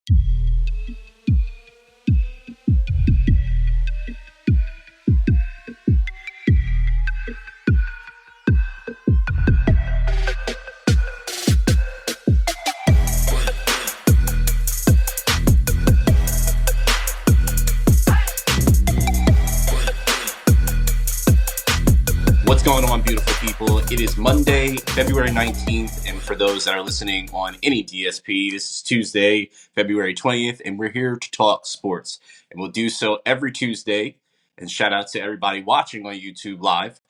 What's going on, beautiful people? It is Monday, February 19th, and for those that are listening on any DSP, this is Tuesday, February 20th, and we're here to talk sports. And we'll do so every Tuesday. And shout out to everybody watching on YouTube Live.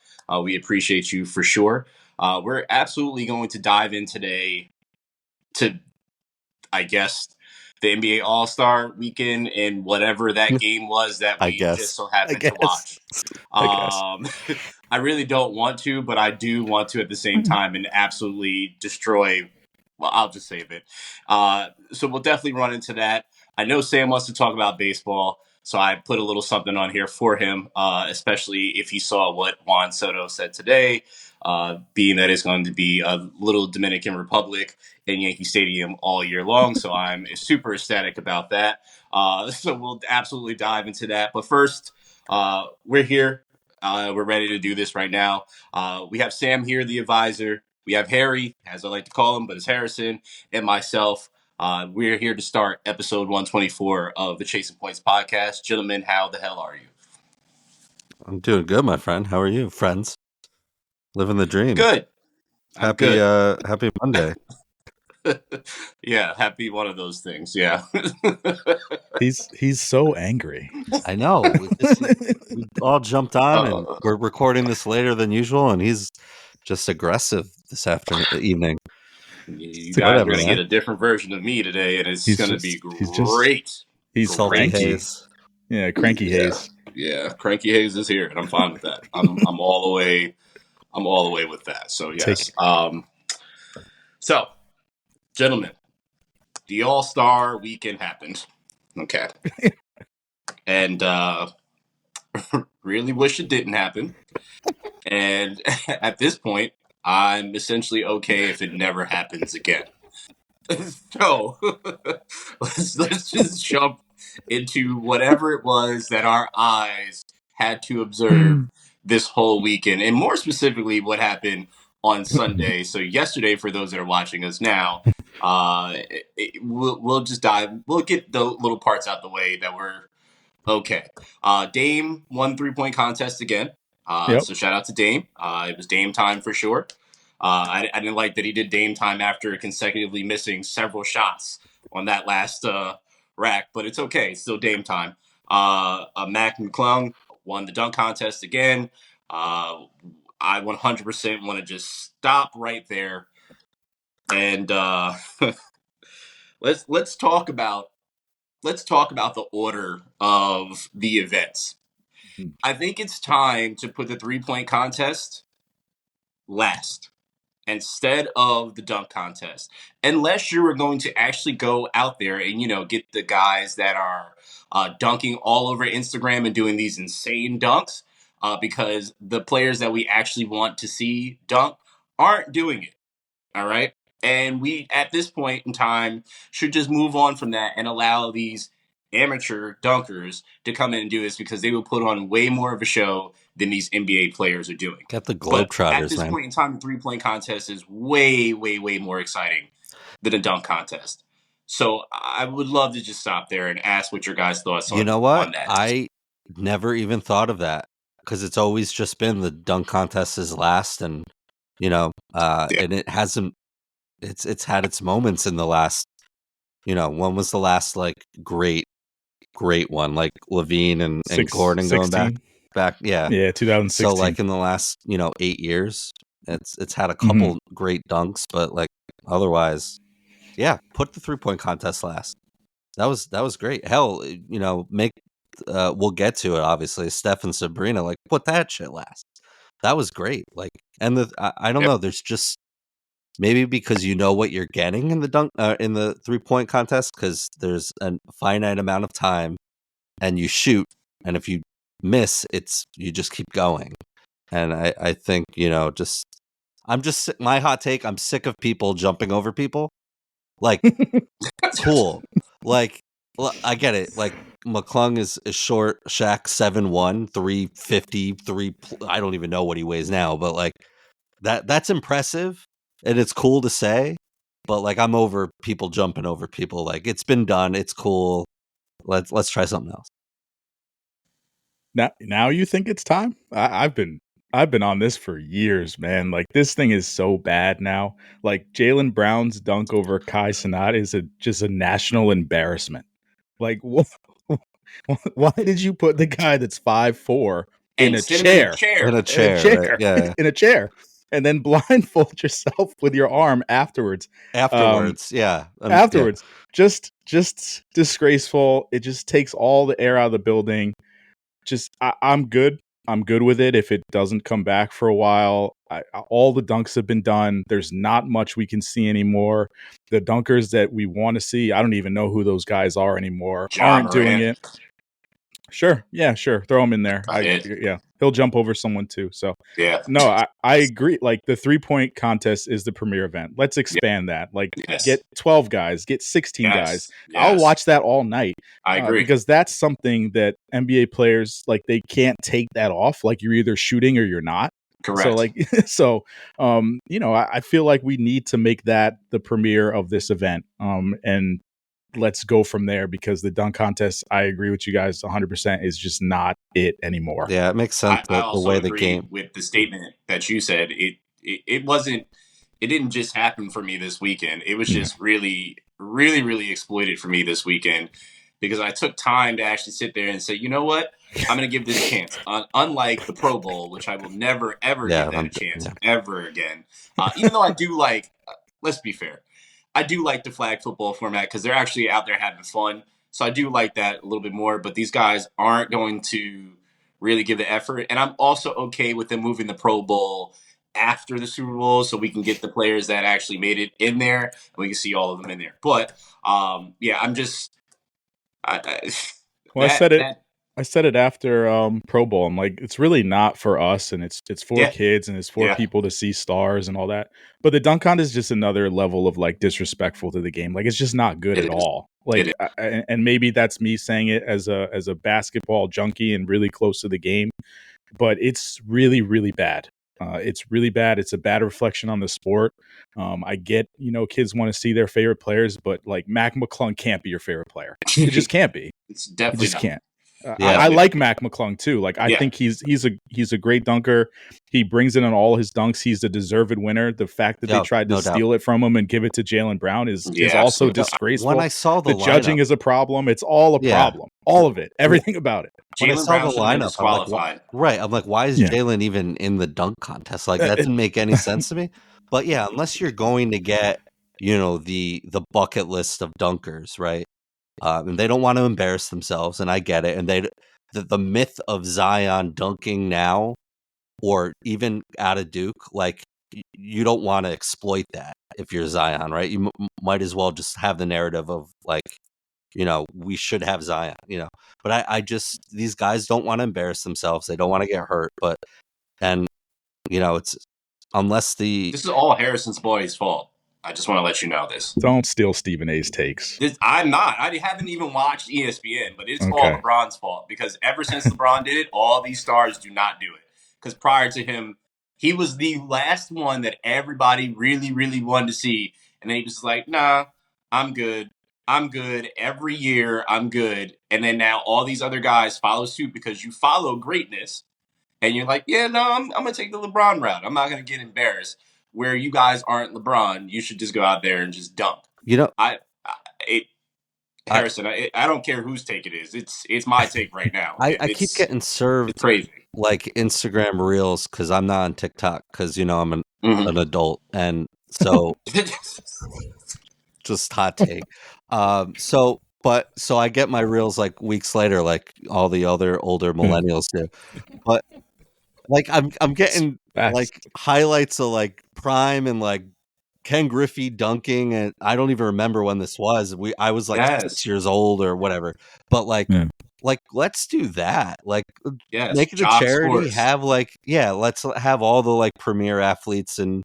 We appreciate you for sure. We're absolutely going to dive in today to, I guess, the NBA All-Star Weekend and whatever that game was that we just so happened to watch. I really don't want to, but I do want to at the same time and absolutely destroy. Well, I'll just save it. So we'll definitely run into that. I know Sam wants to talk about baseball, so I put a little something on here for him, especially if he saw what Juan Soto said today, being that it's going to be a little Dominican Republic in Yankee Stadium all year long. So I'm super ecstatic about that. So we'll absolutely dive into that. But first, we're here. We're ready to do this right now. We have Sam here, the advisor. We have Harry, as I like to call him, but it's Harrison, and myself. We're here to start episode 124 of the Chasing Points podcast. Gentlemen, how the hell are you? I'm doing good, my friend. How are you, friends? Living the dream. Good. Happy Monday. Yeah, happy one of those things. Yeah. He's so angry. I know. We all jumped on, and we're recording this later than usual, and he's just aggressive this evening. You guys are going to get a different version of me today, and it's going to be great. He's salty Hayes. Yeah, cranky Hayes. Yeah, cranky Hayes is here, and I'm fine with that. I'm all the way. I'm all the way with that. So yes. So, gentlemen, the All-Star Weekend happened. Okay, and really wish it didn't happen. And at this point, I'm essentially okay if it never happens again. So let's just jump into whatever it was that our eyes had to observe this whole weekend, and more specifically, what happened on Sunday. So yesterday, for those that are watching us now, we'll just dive. We'll get the little parts out the way that were okay. Dame won 3-point contest again. So shout out to Dame. It was Dame time for sure. I didn't like that he did Dame time after consecutively missing several shots on that last rack, but it's okay. It's still Dame time. Mac McClung won the dunk contest again. I 100% want to just stop right there and let's talk about the order of the events. I think it's time to put the 3-point contest last instead of the dunk contest. Unless you were going to actually go out there and, get the guys that are dunking all over Instagram and doing these insane dunks, because the players that we actually want to see dunk aren't doing it. All right. And we, at this point in time, should just move on from that and allow these amateur dunkers to come in and do this, because they will put on way more of a show than these NBA players are doing. Got the Globetrotters, at this point in time, the 3-point contest is way, way, way more exciting than a dunk contest. So I would love to just stop there and ask what your guys' thoughts on, you know what? On that. I never even thought of that, because it's always just been the dunk contest is last, and and it hasn't. It's had its moments in the last. When was the last great one, like Levine and Gordon 16? Going back, yeah, 2016. So in the last 8 years, it's had a couple great dunks, but otherwise, put the 3-point contest last. That was great. Hell, we'll get to it. Obviously, Steph and Sabrina, put that shit last. That was great. And I don't know. There's just maybe because what you're getting in the dunk in the 3-point contest, because there's a finite amount of time, and you shoot, and if you miss, you just keep going. And I think my hot take. I'm sick of people jumping over people. Cool. like, I get it. Like McClung is short. Shaq 7'1", 350, I don't even know what he weighs now, but like that's impressive and it's cool to say. But like I'm over people jumping over people. Like it's been done. It's cool. Let's try something else. Now you think it's time? I've been on this for years, man. Like this thing is so bad now. Like Jaylen Brown's dunk over Kai Cenat is just a national embarrassment. Like what? Why did you put the guy that's 5'4" in And a sit him in a chair? chair. In a chair, right? Yeah. In a chair, and then blindfold yourself with your arm afterwards. Yeah. Afterwards, just disgraceful. It just takes all the air out of the building. I'm good. I'm good with it if it doesn't come back for a while. All the dunks have been done. There's not much we can see anymore. The dunkers that we want to see, I don't even know who those guys are anymore, John aren't doing Morant. it. Sure. Yeah, sure. Throw him in there. Yeah. He'll jump over someone too. So Yeah. no, I agree. Like the 3-point contest is the premier event. Let's expand that. Like Yes. get 12 guys, get 16 guys. Yes. I'll watch that all night. I agree. Because that's something that NBA players, like, they can't take that off. Like you're either shooting or you're not. Correct. So like, I feel like we need to make that the premiere of this event. And let's go from there, because the dunk contest, I agree with you guys 100%, is just not it anymore. Yeah, it makes sense. I also the way agree the game with the statement that you said. It wasn't. It didn't just happen for me this weekend. It was just really, really, really exploited for me this weekend, because I took time to actually sit there and say, you know what, I'm going to give this a chance. Unlike the Pro Bowl, which I will never, ever give that a chance ever again. Even though I do like, let's be fair, I do like the flag football format because they're actually out there having fun. So I do like that a little bit more. But these guys aren't going to really give the effort. And I'm also okay with them moving the Pro Bowl after the Super Bowl so we can get the players that actually made it in there and we can see all of them in there. But, I'm just – I said it after Pro Bowl. I'm like, it's really not for us, and it's for kids, and it's for people to see stars and all that. But the dunk contest is just another level of like disrespectful to the game. Like it's just not good at all. Like, and maybe that's me saying it as a basketball junkie and really close to the game, but it's really, really bad. It's really bad. It's a bad reflection on the sport. I get, kids want to see their favorite players, but like Mac McClung can't be your favorite player. It just can't be. It's definitely just can't. Yeah. I like Mac McClung too. Like I think he's a great dunker. He brings it on all his dunks. He's the deserved winner. The fact that they tried to steal it from him and give it to Jaylen Brown is also disgraceful. When I saw the judging is a problem. It's all a problem. All of it. Everything about it. When I saw the lineup, I'm like, why is Jaylen even in the dunk contest? Like that didn't make any sense to me. But yeah, unless you're going to get, the bucket list of dunkers, right? And they don't want to embarrass themselves, and I get it. And the myth of Zion dunking now, or even out of Duke, like you don't want to exploit that if you're Zion, right? You might as well just have the narrative of like, we should have Zion, But I just, these guys don't want to embarrass themselves. They don't want to get hurt. It's unless this is all Harrison's boy's fault. I just want to let you know this. Don't steal Stephen A's takes. I'm not. I haven't even watched ESPN, but it's all LeBron's fault, because ever since LeBron did it, all these stars do not do it. Because prior to him, he was the last one that everybody really, really wanted to see. And then he was like, nah, I'm good. I'm good. Every year, I'm good. And then now all these other guys follow suit because you follow greatness. And you're like, yeah, no, I'm going to take the LeBron route. I'm not going to get embarrassed. Where you guys aren't LeBron, you should just go out there and just dunk. Harrison, I don't care whose take it is. It's my take right now. I keep getting served crazy like Instagram Reels because I'm not on TikTok because I'm an adult, and so just hot take. So I get my Reels like weeks later, like all the other older millennials do, but. Like I'm getting like highlights of like Prime and like Ken Griffey dunking, and I don't even remember when this was. I was like 6 years old or whatever. But like let's do that. Like make it a charity. Sports. Have let's have all the like premier athletes and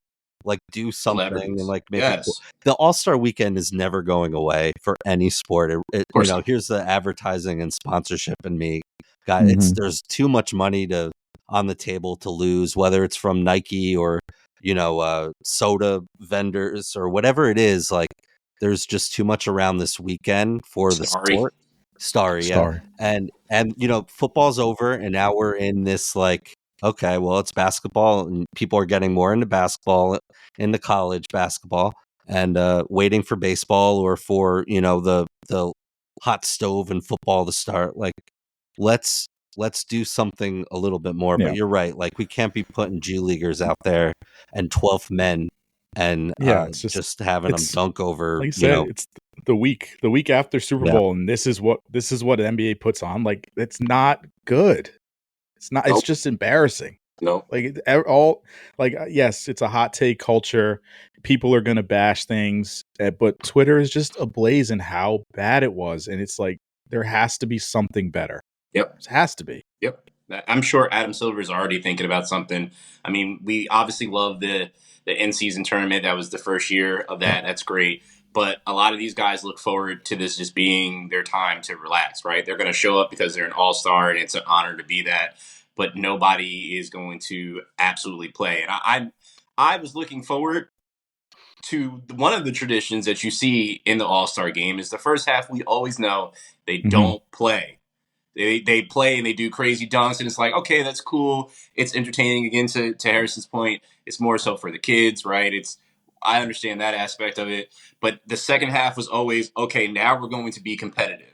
Like, do something and Celebrities. like make it cool. Yes. The All-Star weekend is never going away for any sport. Of course not. Here's the advertising and sponsorship in me. God, there's too much money on the table to lose, whether it's from Nike or soda vendors or whatever it is. Like, there's just too much around this weekend for the sport. Starry, yeah. And football's over, and now we're in this like, okay, well, it's basketball, and people are getting more into basketball, into college basketball, and waiting for baseball or for the hot stove and football to start. Like, let's do something a little bit more. But you're right, like, we can't be putting G leaguers out there and 12th men and it's just having them dunk over. Like you said, it's the week after Super Bowl, and this is what the NBA puts on. Like, it's not good. It's not. It's just embarrassing. No, like yes, it's a hot take culture. People are going to bash things, but Twitter is just ablaze in how bad it was, and it's like there has to be something better. Yep, it has to be. Yep, I'm sure Adam Silver is already thinking about something. I mean, we obviously love the in-season tournament. That was the first year of that. That's great. But a lot of these guys look forward to this just being their time to relax, right? They're going to show up because they're an all-star, and it's an honor to be that. But nobody is going to absolutely play. And I was looking forward to one of the traditions that you see in the All-Star game is the first half. We always know they don't play. They play and they do crazy dunks, and it's like, okay, that's cool. It's entertaining. Again, to Harrison's point, it's more so for the kids, right? I understand that aspect of it. But the second half was always, okay, now we're going to be competitive.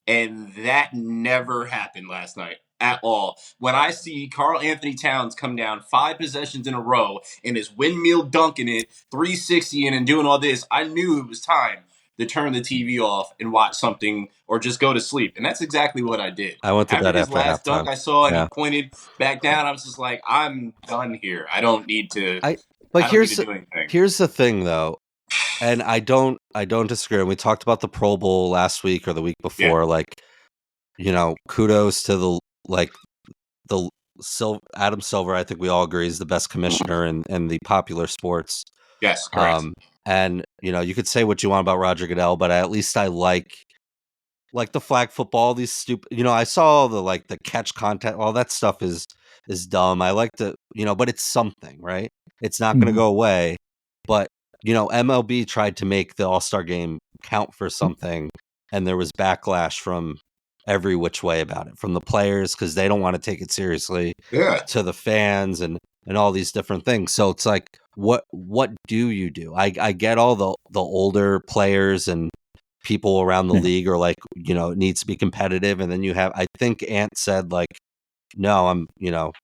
And that never happened last night at all. When I see Karl Anthony Towns come down 5 possessions in a row and his windmill dunking it, 360 and doing all this, I knew it was time to turn the TV off and watch something or just go to sleep. And that's exactly what I did. I went to bed after his last dunk halftime. I saw and he pointed back down, I was just like, I'm done here. I don't need to here's do anything. Here's the thing, though. And I don't disagree. And we talked about the Pro Bowl last week or the week before. Yeah. Like, kudos to Adam Silver. I think we all agree is the best commissioner in the popular sports. Yes, correct. And you could say what you want about Roger Goodell, but at least I like the flag football. These stupid. I saw all the catch content. All that stuff is dumb. I like to but it's something, right? It's not going to go away. But MLB tried to make the All-Star game count for something, and there was backlash from every which way about it, from the players because they don't want to take it seriously, to the fans and all these different things. So it's like, what do you do? I get all the older players and people around the league are like, it needs to be competitive, and then you have, I think Ant said like, no, I'm,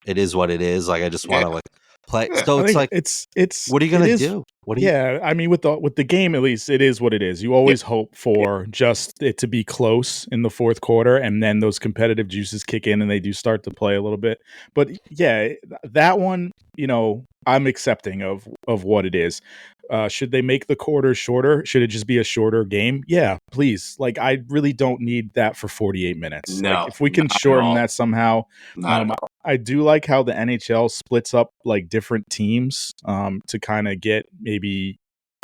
it is what it is. Like, I just want to play. So it's like, it's what are you gonna do? I mean, with the game, at least it is what it is. You always hope for just it to be close in the fourth quarter, and then those competitive juices kick in and they do start to play a little bit. But yeah, that one, I'm accepting of what it is. Should they make the quarters shorter? Should it just be a shorter game? Yeah, please. Like, I really don't need that for 48 minutes. No, if we can shorten that somehow. I do like how the NHL splits up like different teams to kind of get maybe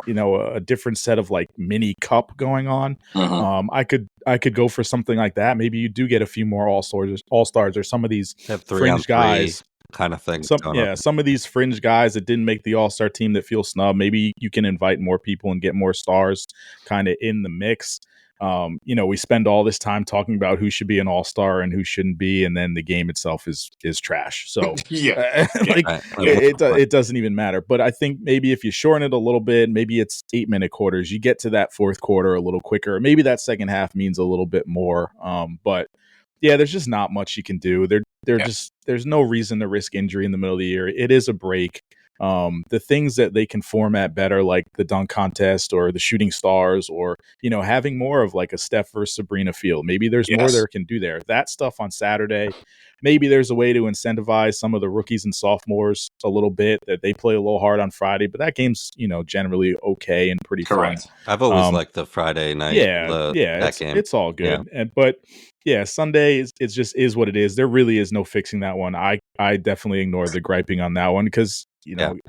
a different set of like mini cup going on. I could go for something like that. Maybe you do get a few more all stars or some of these fringe guys kind of thing. Some of these fringe guys that didn't make the all-star team that feel snubbed. Maybe you can invite more people and get more stars kind of in the mix. We spend all this time talking about who should be an all-star and who shouldn't be, and then the game itself is trash. So it doesn't even matter. But I think maybe if you shorten it a little bit, maybe it's 8-minute quarters, you get to that fourth quarter a little quicker. Maybe that second half means a little bit more. But yeah, there's just not much you can do. There's no reason to risk injury in the middle of the year. It is a break. The things that they can format better, like the dunk contest or the shooting stars, or having more of like a Steph versus Sabrina field. Maybe there's more there can do there. That stuff on Saturday. Maybe there's a way to incentivize some of the rookies and sophomores a little bit, that they play a little hard on Friday. But that game's generally okay and pretty fun. I've always liked the Friday night. That game. It's all good. But Yeah, Sunday it's just is what it is. There really is no fixing that one. I definitely ignore the griping on that one because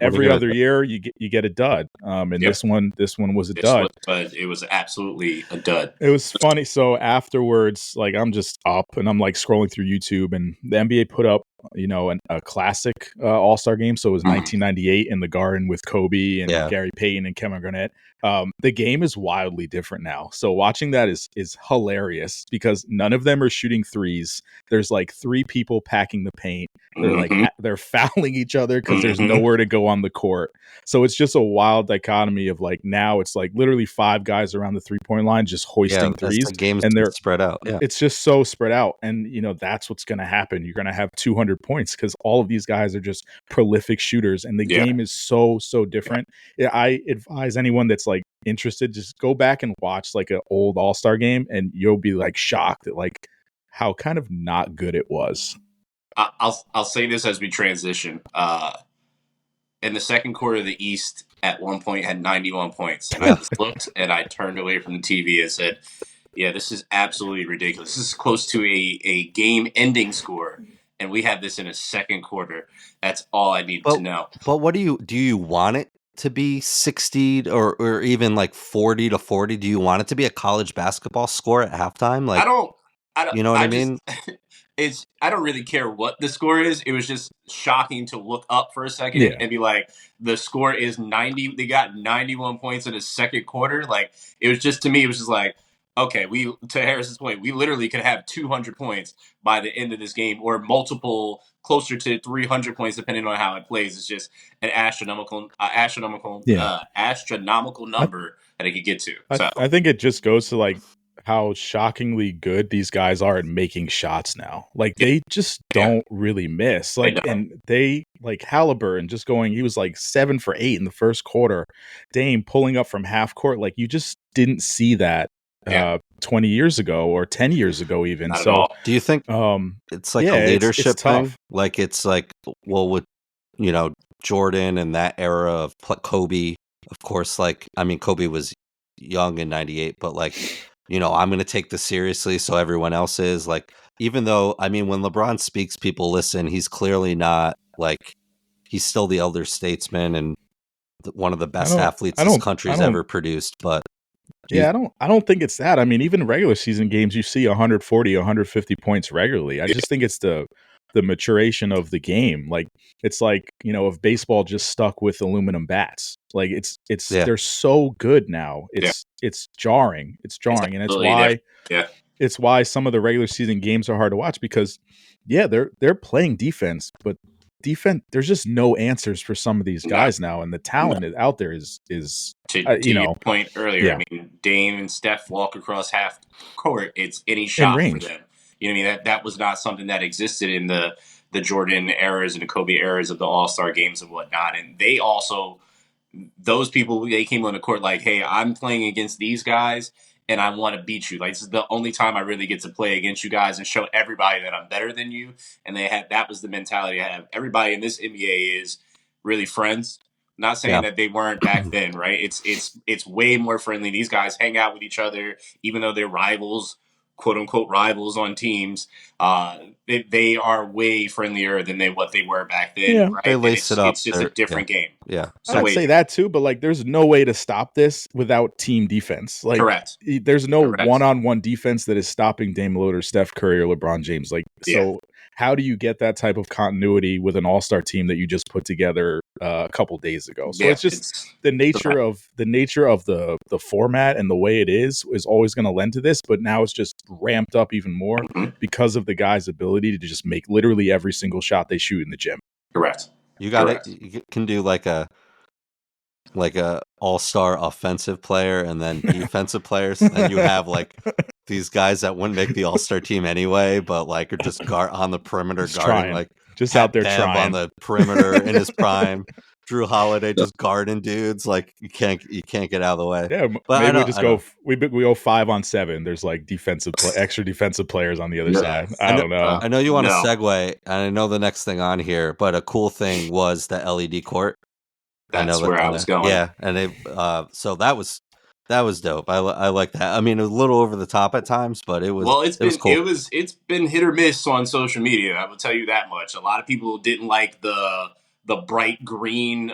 every other year you get a dud. And this one was a dud. But it was absolutely a dud. It was funny. So afterwards, like I'm just up and I'm like scrolling through YouTube, and the NBA put up a classic All-Star game. So it was 1998 in the Garden with Kobe and Gary Payton and Kevin Garnett. The game is wildly different now. So watching that is hilarious because none of them are shooting threes. There's like 3 people packing the paint. They're they're fouling each other because there's nowhere to go on the court. So it's just a wild dichotomy of like now it's like literally 5 guys around the 3-point line just hoisting threes. The game's and they're spread out. Yeah. It's just so spread out. And that's what's going to happen. You're going to have 200 points because all of these guys are just prolific shooters, and the game is so different. I advise anyone that's like interested, just go back and watch like an old All-Star game, and you'll be like shocked at like how kind of not good it was. I'll say this as we transition. In the second quarter, the East at one point had 91 points, and I just looked and I turned away from the TV and said, "Yeah, this is absolutely ridiculous. This is close to a game-ending score, and we have this in a second quarter." That's all I need to know. But what do you want it to be 60 or even like 40 to 40? Do you want it to be a college basketball score at halftime? Like I don't. You know what I mean? I don't really care what the score is. It was just shocking to look up for a second and be like, the score is 90. They got 91 points in the second quarter. Like, it was just, to me, it was just like, okay, to Harris's point, we literally could have 200 points by the end of this game, or multiple, closer to 300 points, depending on how it plays. It's just an astronomical number that it could get to. So I think it just goes to like how shockingly good these guys are at making shots now. Like they just don't really miss. Like, and they like Halliburton just going, he was like 7 for 8 in the first quarter. Dame pulling up from half court. Like you just didn't see that 20 years ago or 10 years ago even. Not at all. Do you think it's like a leadership thing? Like it's like, well, with Jordan and that era of Kobe, of course, like, I mean, Kobe was young in 98, but like, I'm going to take this seriously, so everyone else is. Like, even though, I mean, when LeBron speaks, people listen. He's clearly not, like, he's still the elder statesman and one of the best athletes this country's ever produced. But I don't think it's that. I mean, even regular season games, you see 140, 150 points regularly. I just think it's the maturation of the game. Like, it's like, if baseball just stuck with aluminum bats, like they're so good now. It's jarring. And it's why it's why some of the regular season games are hard to watch, because they're playing defense, but there's just no answers for some of these guys now, and the talent out there is to your point earlier. I mean, Dame and Steph walk across half court, it's any shot for them. You know what I mean? That was not something that existed in the Jordan eras and the Kobe eras of the All-Star games and whatnot. And they also, those people, they came on the court like, hey, I'm playing against these guys and I want to beat you. Like, this is the only time I really get to play against you guys and show everybody that I'm better than you. And that was the mentality I have. Everybody in this NBA is really friends. Not saying that they weren't back then, right? It's way more friendly. These guys hang out with each other, even though they're rivals, quote unquote rivals on teams. They are way friendlier than what they were back then. Right? They lace it up. It's just a different game. Yeah, so I'd say that too. But like, there's no way to stop this without team defense. Like, correct. There's no one-on-one defense that is stopping Dame Lillard or Steph Curry or LeBron James. Like, so how do you get that type of continuity with an all-star team that you just put together a couple days ago? So it's just the nature of the format and the way it is always going to lend to this, but now it's just ramped up even more because of the guys' ability to just make literally every single shot they shoot in the gym. Correct. You can do like a all-star offensive player and then defensive players, and you have like these guys that wouldn't make the all-star team anyway, but like are just on the perimeter just guarding, trying. Like just out there trying on the perimeter in his prime. Drew Holiday just guarding dudes, like you can't get out of the way. Yeah, but maybe we just go 5-on-7. There's like extra defensive players on the other side. I don't know. I know you want to segue, and I know the next thing on here, but a cool thing was the LED court. That's where I was going. Yeah, and they so that was That was dope. I like that. I mean, it was a little over the top at times, but it was cool. It's been hit or miss on social media. I will tell you that much. A lot of people didn't like the bright green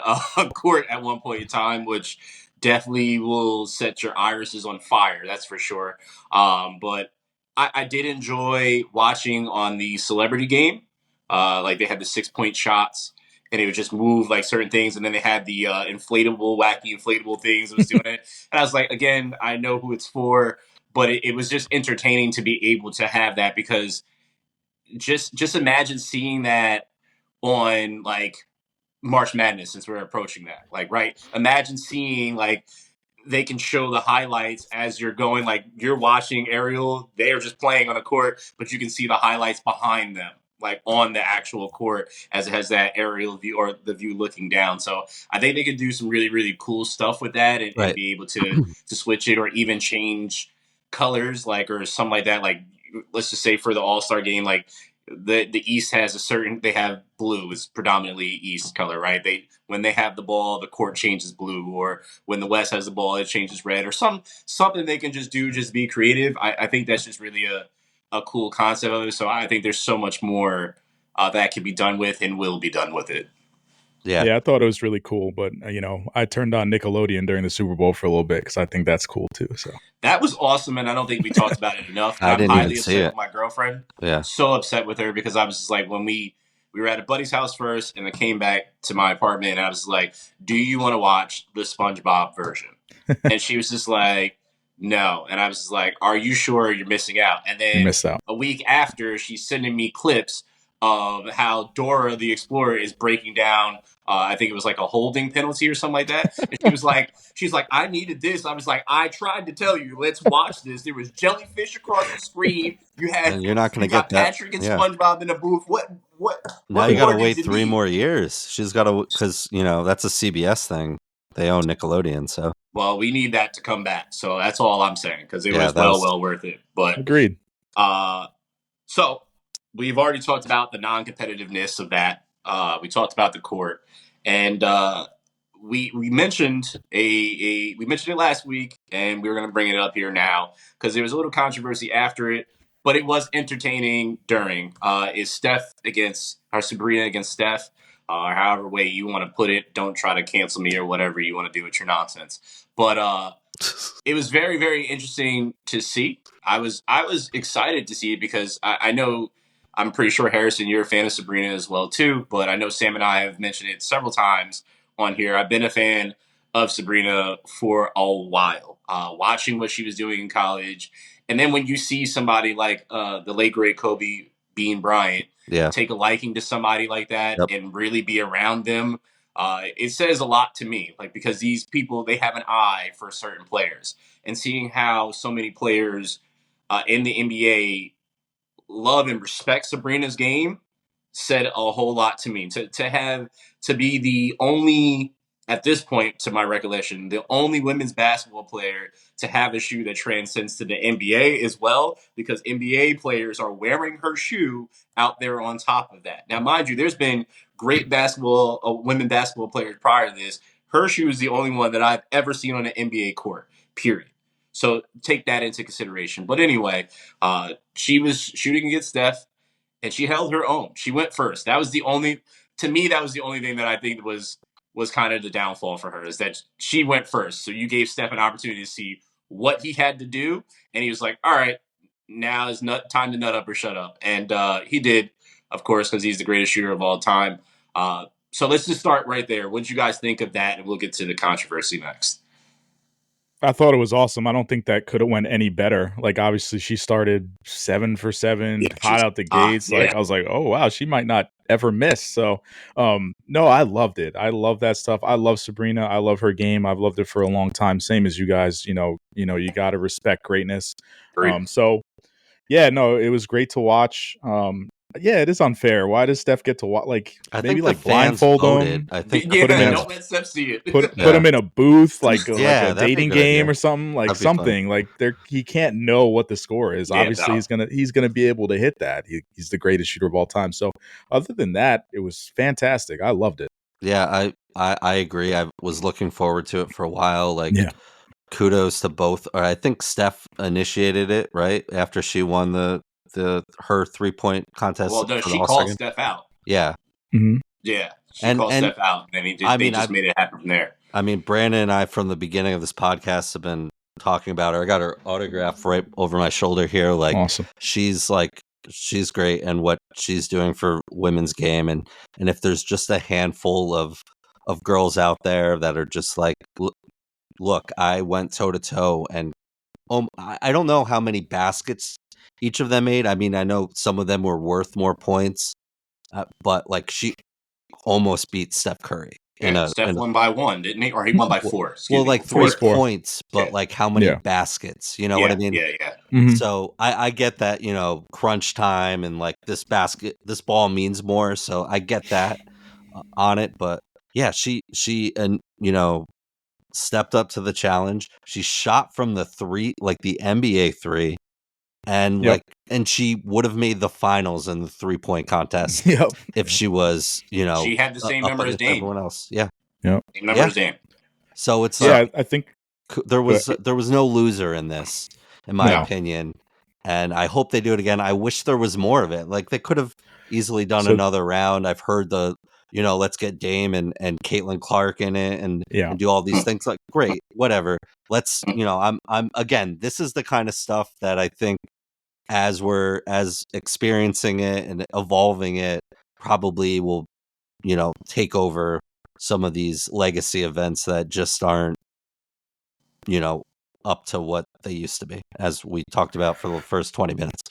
court at one point in time, which definitely will set your irises on fire. That's for sure. But I did enjoy watching on the celebrity game. Like they had the 6-point shots, and it would just move like certain things, and then they had the wacky inflatable things that was doing it. And I was like, again, I know who it's for, but it was just entertaining to be able to have that, because just imagine seeing that on like March Madness, since we're approaching that. Like, right? Imagine seeing like they can show the highlights as you're going, like you're watching aerial, they are just playing on the court, but you can see the highlights behind them, like on the actual court, as it has that aerial view or the view looking down. So I think they could do some really, really cool stuff with that, and be able to switch it or even change colors, like, or something like that. Like, let's just say for the All-Star game, like the East has they have blue is predominantly East color, right? When they have the ball, the court changes blue, or when the West has the ball, it changes red, or something they can just do, just be creative. I think that's just really a cool concept of it. So I think there's so much more that can be done with and will be done with it. Yeah, I thought it was really cool, but I turned on Nickelodeon during the Super Bowl for a little bit because I think that's cool too. So that was awesome, and I don't think we talked about it enough. I didn't highly even see upset it. with my girlfriend. Yeah, so upset with her, because I was just like, when we were at a buddy's house first, and I came back to my apartment, and I was like, "Do you want to watch the SpongeBob version?" And she was just like, "No," and I was just like, "Are you sure you're missing out?" And then you missed out. A week after, she's sending me clips of how Dora the Explorer is breaking down. I think it was like a holding penalty or something like that. And she's like, I needed this. I was like, I tried to tell you, let's watch this. There was jellyfish across the screen. And you're not going to get that. Patrick and SpongeBob in the booth. What? Now you got to wait 3 more years. She's got to, because that's a CBS thing. They own Nickelodeon, so. Well, we need that to come back. So that's all I'm saying, because it was well worth it. But agreed. So we've already talked about the non-competitiveness of that. We talked about the court, and we mentioned we mentioned it last week, and we were going to bring it up here now because there was a little controversy after it, but it was entertaining during. Is Steph Sabrina against Steph, or however way you want to put it. Don't try to cancel me or whatever you want to do with your nonsense. But it was very, very interesting to see. I was excited to see it because I know. I'm pretty sure, Harrison, you're a fan of Sabrina as well, too. But I know Sam and I have mentioned it several times on here. I've been a fan of Sabrina for a while, watching what she was doing in college. And then when you see somebody like the late, great Kobe Bean Bryant take a liking to somebody like that and really be around them, it says a lot to me. Like, because these people, they have an eye for certain players. And seeing how so many players in the NBA love and respect Sabrina's game said a whole lot to me. To be the only, at this point, to my recollection, the only women's basketball player to have a shoe that transcends to the NBA as well, because NBA players are wearing her shoe out there on top of that. Now, mind you, there's been great women basketball players prior to this. Her shoe is the only one that I've ever seen on an NBA court, period. So take that into consideration. But anyway, she was shooting against Steph, and she held her own. She went first. That was the only thing that I think was kind of the downfall for her, is that she went first. So you gave Steph an opportunity to see what he had to do, and he was like, all right, now is time to nut up or shut up. And he did, of course, because he's the greatest shooter of all time. So let's just start right there. What did you guys think of that? And we'll get to the controversy next. I thought it was awesome. I don't think that could have went any better. Like, obviously, she started 7 for 7, hot out the gates. Like, I was like, oh, wow, she might not ever miss. So, no, I loved it. I love that stuff. I love Sabrina. I love her game. I've loved it for a long time. Same as you guys. You got to respect greatness. So, yeah, no, it was great to watch. Yeah, it is unfair. Why does Steph get to watch? Like, maybe like blindfold him. I think don't let Steph see it. Put him in a booth, like a dating game or something. Like something like he can't know what the score is. Obviously, he's gonna be able to hit that. He's the greatest shooter of all time. So, other than that, it was fantastic. I loved it. Yeah, I agree. I was looking forward to it for a while. Like, kudos to both. Or I think Steph initiated it right after she won her 3-point contest. Well, no, for she called Steph out. Yeah. Mm-hmm. Yeah, she called Steph out, and they just made it happen from there. I mean, Branden and I, from the beginning of this podcast, have been talking about her. I got her autograph right over my shoulder here. Like, awesome. She's great, and what she's doing for women's game. And if there's just a handful of girls out there that are just like, look, I went toe to toe, and I don't know how many baskets each of them made. I mean, I know some of them were worth more points, but like she almost beat Steph Curry. Steph won by 1, didn't he? Or he won by 4. Well, like 3 points, but like how many baskets? You know what I mean? Yeah. Mm-hmm. So I get that, crunch time and like this ball means more. So I get that on it. But yeah, she and stepped up to the challenge. She shot from the 3, like the NBA 3. And and she would have made the finals in the 3-point contest if she was, she had the same number as Dame. Everyone else. Yeah. Same number as Dame. So it's I think there was no loser in this, in my opinion. And I hope they do it again. I wish there was more of it. Like they could have easily done another round. I've heard let's get Dame and Caitlin Clark in it and do all these things. Like, great, whatever. Let's, I'm again, this is the kind of stuff that I think as we're experiencing it and evolving it, probably will, take over some of these legacy events that just aren't, up to what they used to be, as we talked about for the first 20 minutes.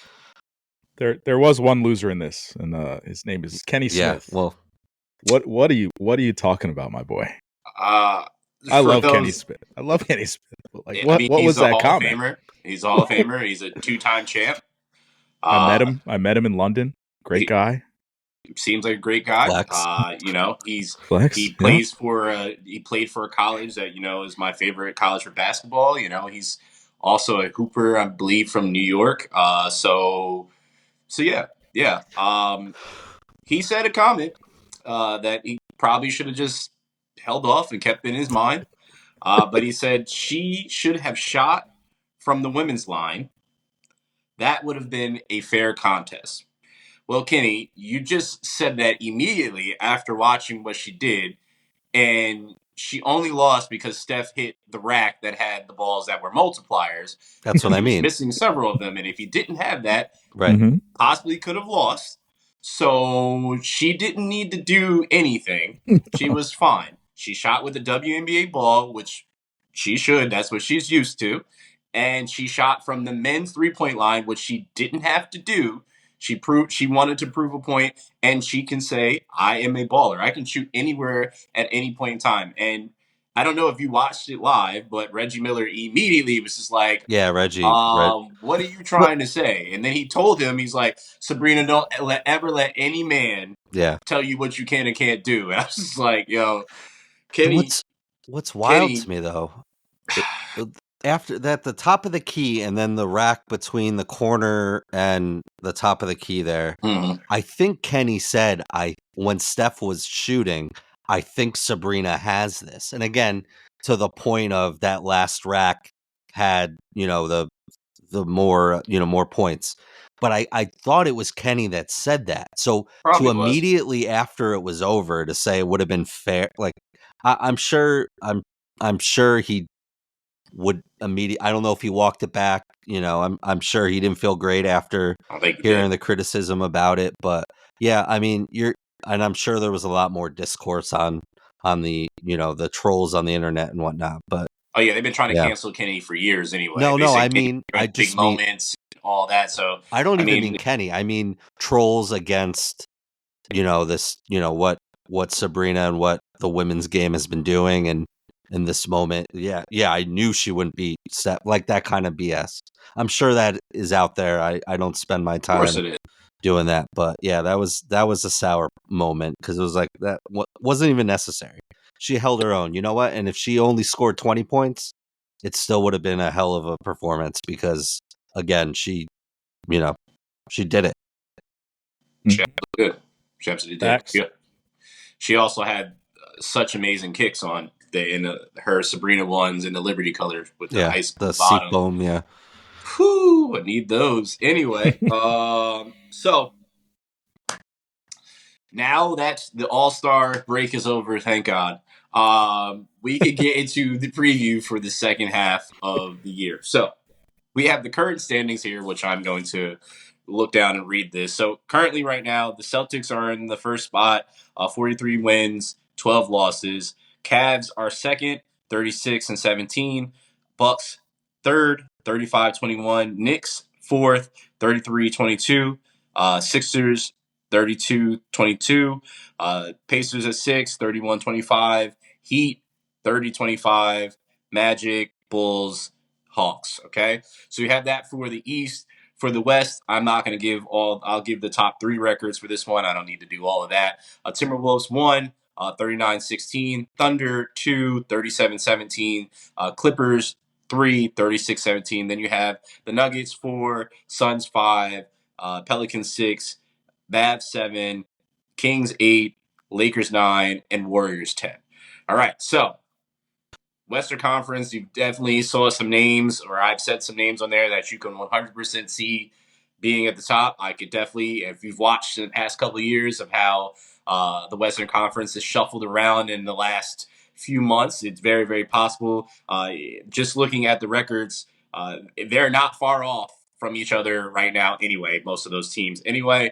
There was one loser in this, and his name is Kenny Smith. Well, what are you talking about, my boy? I love Kenny Smith. Like, what was that comment? He's a Hall of Famer. He's a 2-time champ. I met him in London. Great guy. Seems like a great guy. Flex. He played for a college that is my favorite college for basketball. He's also a hooper, I believe, from New York. So yeah. He said a comment that he probably should have just held off and kept in his mind. But he said she should have shot from the women's line. That would have been a fair contest. Well, Kenny, you just said that immediately after watching what she did, and she only lost because Steph hit the rack that had the balls that were multipliers. That's what I mean. Missing several of them, and if he didn't have that, right, possibly could have lost. So she didn't need to do anything. She was fine. She shot with a WNBA ball, which she should. That's what she's used to. And she shot from the men's 3-point line, which she didn't have to do. She wanted to prove a point, and she can say, I am a baller. I can shoot anywhere at any point in time. And I don't know if you watched it live, but Reggie Miller immediately was just like, yeah, Reggie, what are you trying to say? And then he told him, he's like, Sabrina, don't ever let any man tell you what you can and can't do. And I was just like, yo, Kenny. What's wild to me, though, after that, the top of the key and then the rack between the corner and the top of the key there, I think Kenny said, when Steph was shooting, I think Sabrina has this. And again, to the point of that last rack had, the more, more points. But I thought it was Kenny that said that. So Probably to immediately after it was over to say it would have been fair, like I'm sure he would immediately. I don't know if he walked it back. I'm sure he didn't feel great after hearing the criticism about it. But yeah, I mean, and I'm sure there was a lot more discourse on the the trolls on the internet and whatnot. But oh yeah, they've been trying to cancel Kenny for years anyway. No, I mean, I just mean moments, all that. So I don't even mean Kenny. I mean trolls against this what Sabrina and what the women's game has been doing and. In this moment, yeah, I knew she wouldn't be set like that kind of BS. I'm sure that is out there. I don't spend my time doing that, but yeah, that was a sour moment because it was like that wasn't even necessary. She held her own. You know what? And if she only scored 20 points, it still would have been a hell of a performance because again, she did it. She absolutely did. She also had such amazing kicks on her Sabrina ones in the Liberty color with the ice blue the bottom. seafoam, yeah. Whew, I need those. Anyway, so now that the All-Star break is over, thank God, we can get into the preview for the second half of the year. So we have the current standings here, which I'm going to look down and read this. So currently right now, the Celtics are in the first spot, 43 wins, 12 losses. Cavs are second, 36-17. Bucks third, 35-21. Knicks fourth, 33-22. Sixers 32-22. Pacers at 6, 31-25. Heat 30-25. Magic, Bulls, Hawks. Okay, so you have that for the East. For the West, I'm not going to give all. I'll give the top 3 records for this one. I don't need to do all of that. Timberwolves 1, 39-16. Thunder 2, 37-17. Clippers 3, 36-17. Then you have the Nuggets 4, Suns 5, Pelicans 6, Mavs 7, Kings 8, Lakers 9, and Warriors 10. All right, so Western Conference, you definitely saw some names, or I've said some names on there that you can 100% see being at the top. I could definitely, if you've watched in the past couple of years of how the Western Conference has shuffled around in the last few months, it's very, very possible. Just looking at the records, they're not far off from each other right now anyway, most of those teams anyway.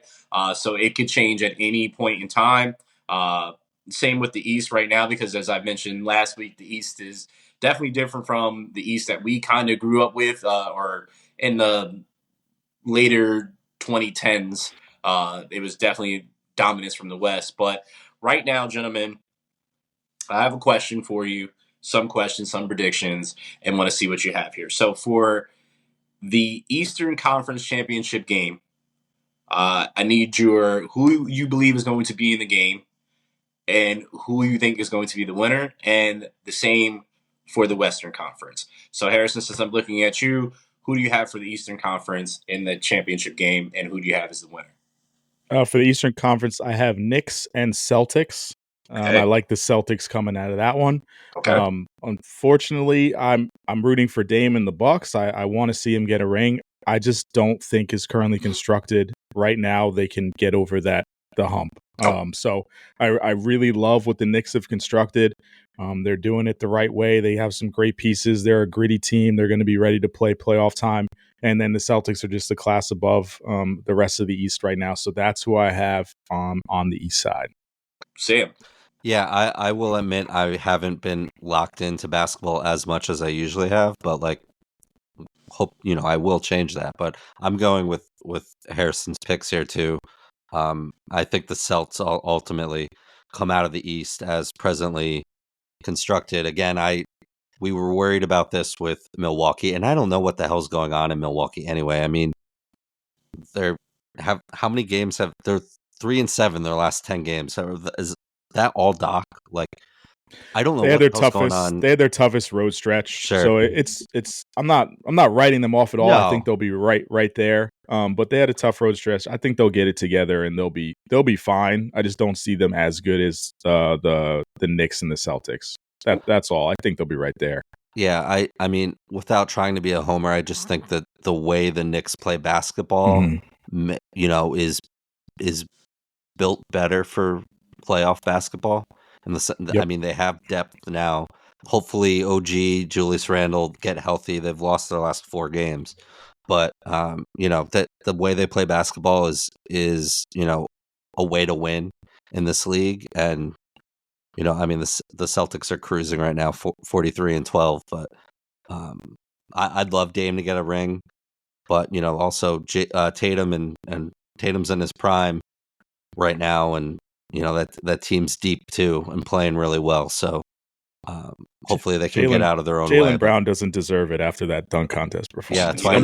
So it could change at any point in time. Same with the East right now, because as I mentioned last week, the East is definitely different from the East that we kind of grew up with, or in the later 2010s. It was definitely dominance from the West. But right now, gentlemen, I have a question for you, some questions, some predictions, and want to see what you have here. So for the Eastern Conference Championship game, I need who you believe is going to be in the game, and who you think is going to be the winner, and the same for the Western Conference. So, Harrison, since I'm looking at you, who do you have for the Eastern Conference in the championship game, and who do you have as the winner? For the Eastern Conference, I have Knicks and Celtics. Okay. I like the Celtics coming out of that one. Okay. Unfortunately, I'm rooting for Dame and the Bucks. I want to see him get a ring. I just don't think is currently constructed right now they can get over the hump. So I really love what the Knicks have constructed. They're doing it the right way. They have some great pieces. They're a gritty team. They're going to be ready to play playoff time. And then the Celtics are just a class above the rest of the East right now. So that's who I have on the East side. Sam. Yeah, I will admit I haven't been locked into basketball as much as I usually have, but hope I will change that. But I'm going with Harrison's picks here too. I think the Celts ultimately come out of the East as presently constructed. Again, we were worried about this with Milwaukee, and I don't know what the hell's going on in Milwaukee anyway. I mean, how many games they're 3-7 their last 10 games? Is that all Doc? I don't know what the hell's going on. They had their toughest road stretch. Sure. So it's I'm not writing them off at all. No. I think they'll be right there. But they had a tough road stretch. I think they'll get it together and they'll be fine. I just don't see them as good as the Knicks and the Celtics. That's all. I think they'll be right there. Yeah, I mean, without trying to be a homer, I just think that the way the Knicks play basketball, is built better for playoff basketball. And I mean, they have depth now. Hopefully, OG, Julius Randle get healthy. They've lost their last 4 games, but that the way they play basketball is a way to win in this league. And I mean, the Celtics are cruising right now, 43-12. But I'd love Dame to get a ring, but also Tatum and Tatum's in his prime right now, and that team's deep too and playing really well. So hopefully they can get out of their own way. Jaylen Brown doesn't deserve it after that dunk contest performance. Yeah, that's why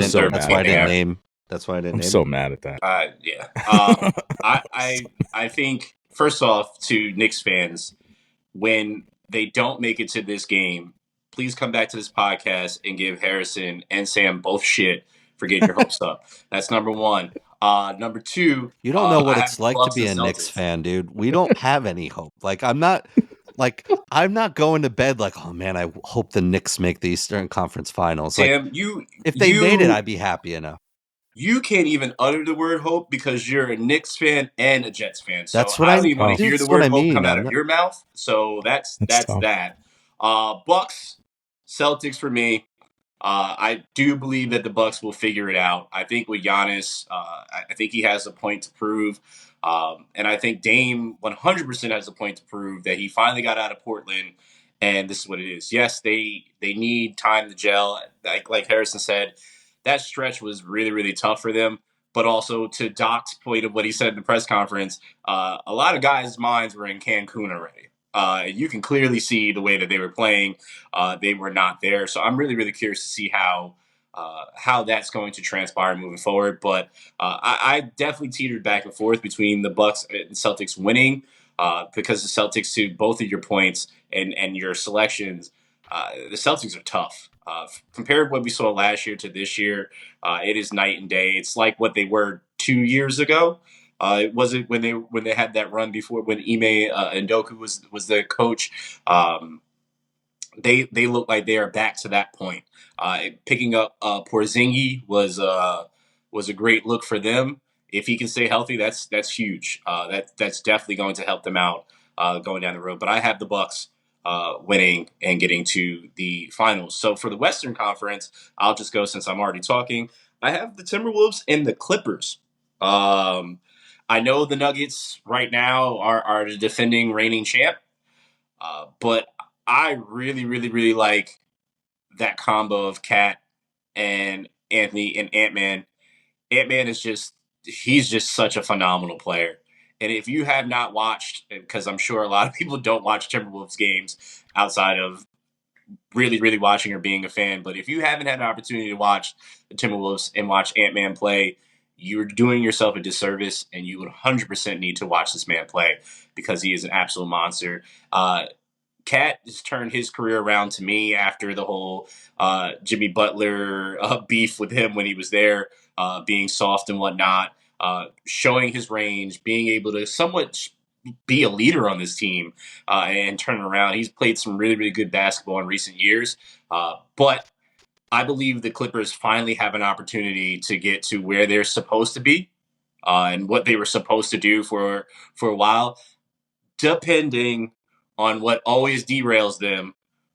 I didn't name. I'm so mad at that. Yeah. I think first off, to Knicks fans, when they don't make it to this game, please come back to this podcast and give Harrison and Sam both shit for getting your hopes up. That's number one. Number two, you don't know what it's like to be a Knicks fan, dude. We don't have any hope. I'm not Like, I'm not going to bed like, oh man, I hope the Knicks make the Eastern Conference Finals. Sam, Like, if they made it, I'd be happy enough. You can't even utter the word hope because you're a Knicks fan and a Jets fan. So That's what I don't even want to hear the word hope come out of your mouth. So that's that. Bucks, Celtics for me. I do believe that the Bucks will figure it out. I think with Giannis, I think he has a point to prove. And I think Dame 100% has a point to prove that he finally got out of Portland. And this is what it is. Yes, they need time to gel. Like Harrison said, that stretch was really, really tough for them. But also to Doc's point of what he said in the press conference, a lot of guys' minds were in Cancun already. You can clearly see the way that they were playing. They were not there. So I'm really, really curious to see how that's going to transpire moving forward. But I definitely teetered back and forth between the Bucks and Celtics winning because the Celtics, to both of your points and your selections, the Celtics are tough. Compared to what we saw last year to this year, it is night and day. It's like what they were 2 years ago. Was it when they had that run before when Ime Ndoku was the coach? They look like they are back to that point. Picking up Porzingis was a great look for them. If he can stay healthy, that's huge. That's definitely going to help them out going down the road. But I have the Bucks winning and getting to the finals. So for the Western Conference, I'll just go since I'm already talking. I have the Timberwolves and the Clippers. I know the Nuggets right now are the defending reigning champ, but I really, really, really like that combo of Cat and Anthony and Ant-Man. Ant-Man he's just such a phenomenal player. And if you have not watched, because I'm sure a lot of people don't watch Timberwolves games outside of really, really watching or being a fan, but if you haven't had an opportunity to watch the Timberwolves and watch Ant-Man play, you're doing yourself a disservice, and you would 100% need to watch this man play because he is an absolute monster. Cat has turned his career around to me after the whole Jimmy Butler beef with him when he was there, being soft and whatnot, showing his range, being able to somewhat be a leader on this team and turn it around. He's played some really, really good basketball in recent years, but I believe the Clippers finally have an opportunity to get to where they're supposed to be and what they were supposed to do for a while, depending on what always derails them,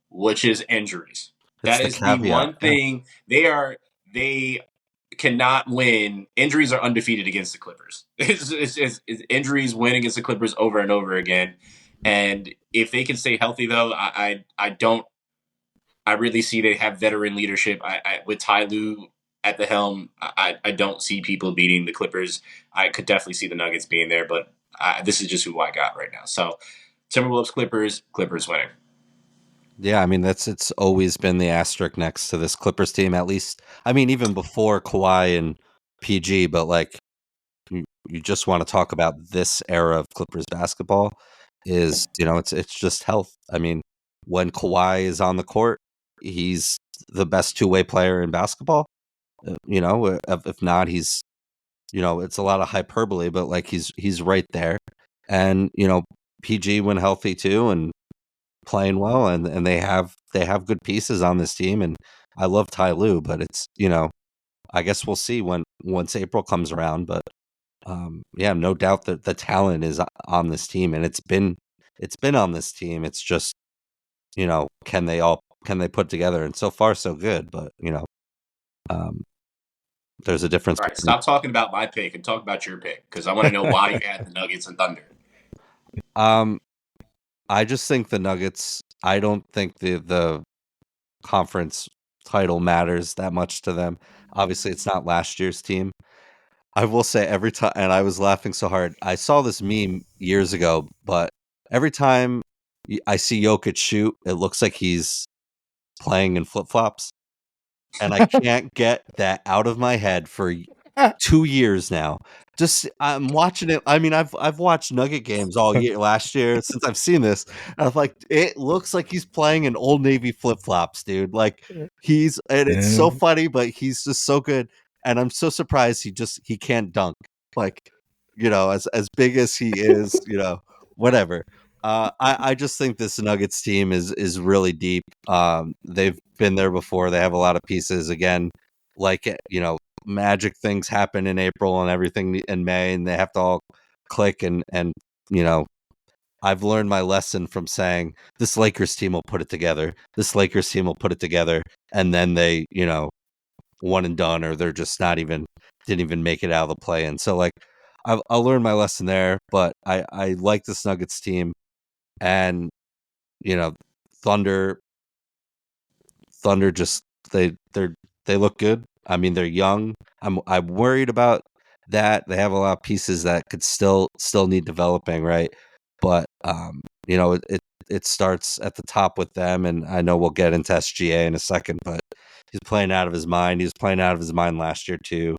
which is injuries. That is the one thing they cannot win. Injuries are undefeated against the Clippers. It's injuries win against the Clippers over and over again. And if they can stay healthy, though, I don't. I really see they have veteran leadership. With Ty Lue at the helm, I don't see people beating the Clippers. I could definitely see the Nuggets being there, but this is just who I got right now. So Timberwolves, Clippers winning. Yeah, I mean it's always been the asterisk next to this Clippers team. At least, I mean, even before Kawhi and PG. But like, you just want to talk about this era of Clippers basketball. It's just health. I mean, when Kawhi is on the court, he's the best two-way player in basketball. If not, he's it's a lot of hyperbole, but like he's right there. And PG when healthy too, and playing well, and they have good pieces on this team, and I love Ty Lue, but it's I guess we'll see once April comes around, but yeah, no doubt that the talent is on this team, and it's been on this team. It's just can they put together, and so far so good, but there's a difference. All right, stop talking about my pick and talk about your pick, because I want to know why you had the Nuggets and Thunder. I just think the Nuggets, I don't think the conference title matters that much to them. Obviously, it's not last year's team. I will say every time, and I was laughing so hard. I saw this meme years ago, but every time I see Jokic shoot, it looks like he's playing in flip-flops. And I can't get that out of my head for 2 years now. Just I'm watching it. I mean, I've watched Nugget games all year last year since I've seen this. And I'm like, it looks like he's playing in Old Navy flip-flops, dude. Like and it's so funny, but he's just so good. And I'm so surprised he can't dunk. Like, as big as he is, whatever. I just think this Nuggets team is really deep. They've been there before. They have a lot of pieces. Again, like magic things happen in April and everything in May, and they have to all click. And I've learned my lesson from saying this Lakers team will put it together. This Lakers team will put it together, and then they one and done, or they're just didn't even make it out of the play-in. So like I learned my lesson there, but I like this Nuggets team. And Thunder just they look good. I mean, they're young. I'm worried about that. They have a lot of pieces that could still need developing, right? But it starts at the top with them, and I know we'll get into SGA in a second, but he's playing out of his mind. He was playing out of his mind last year too.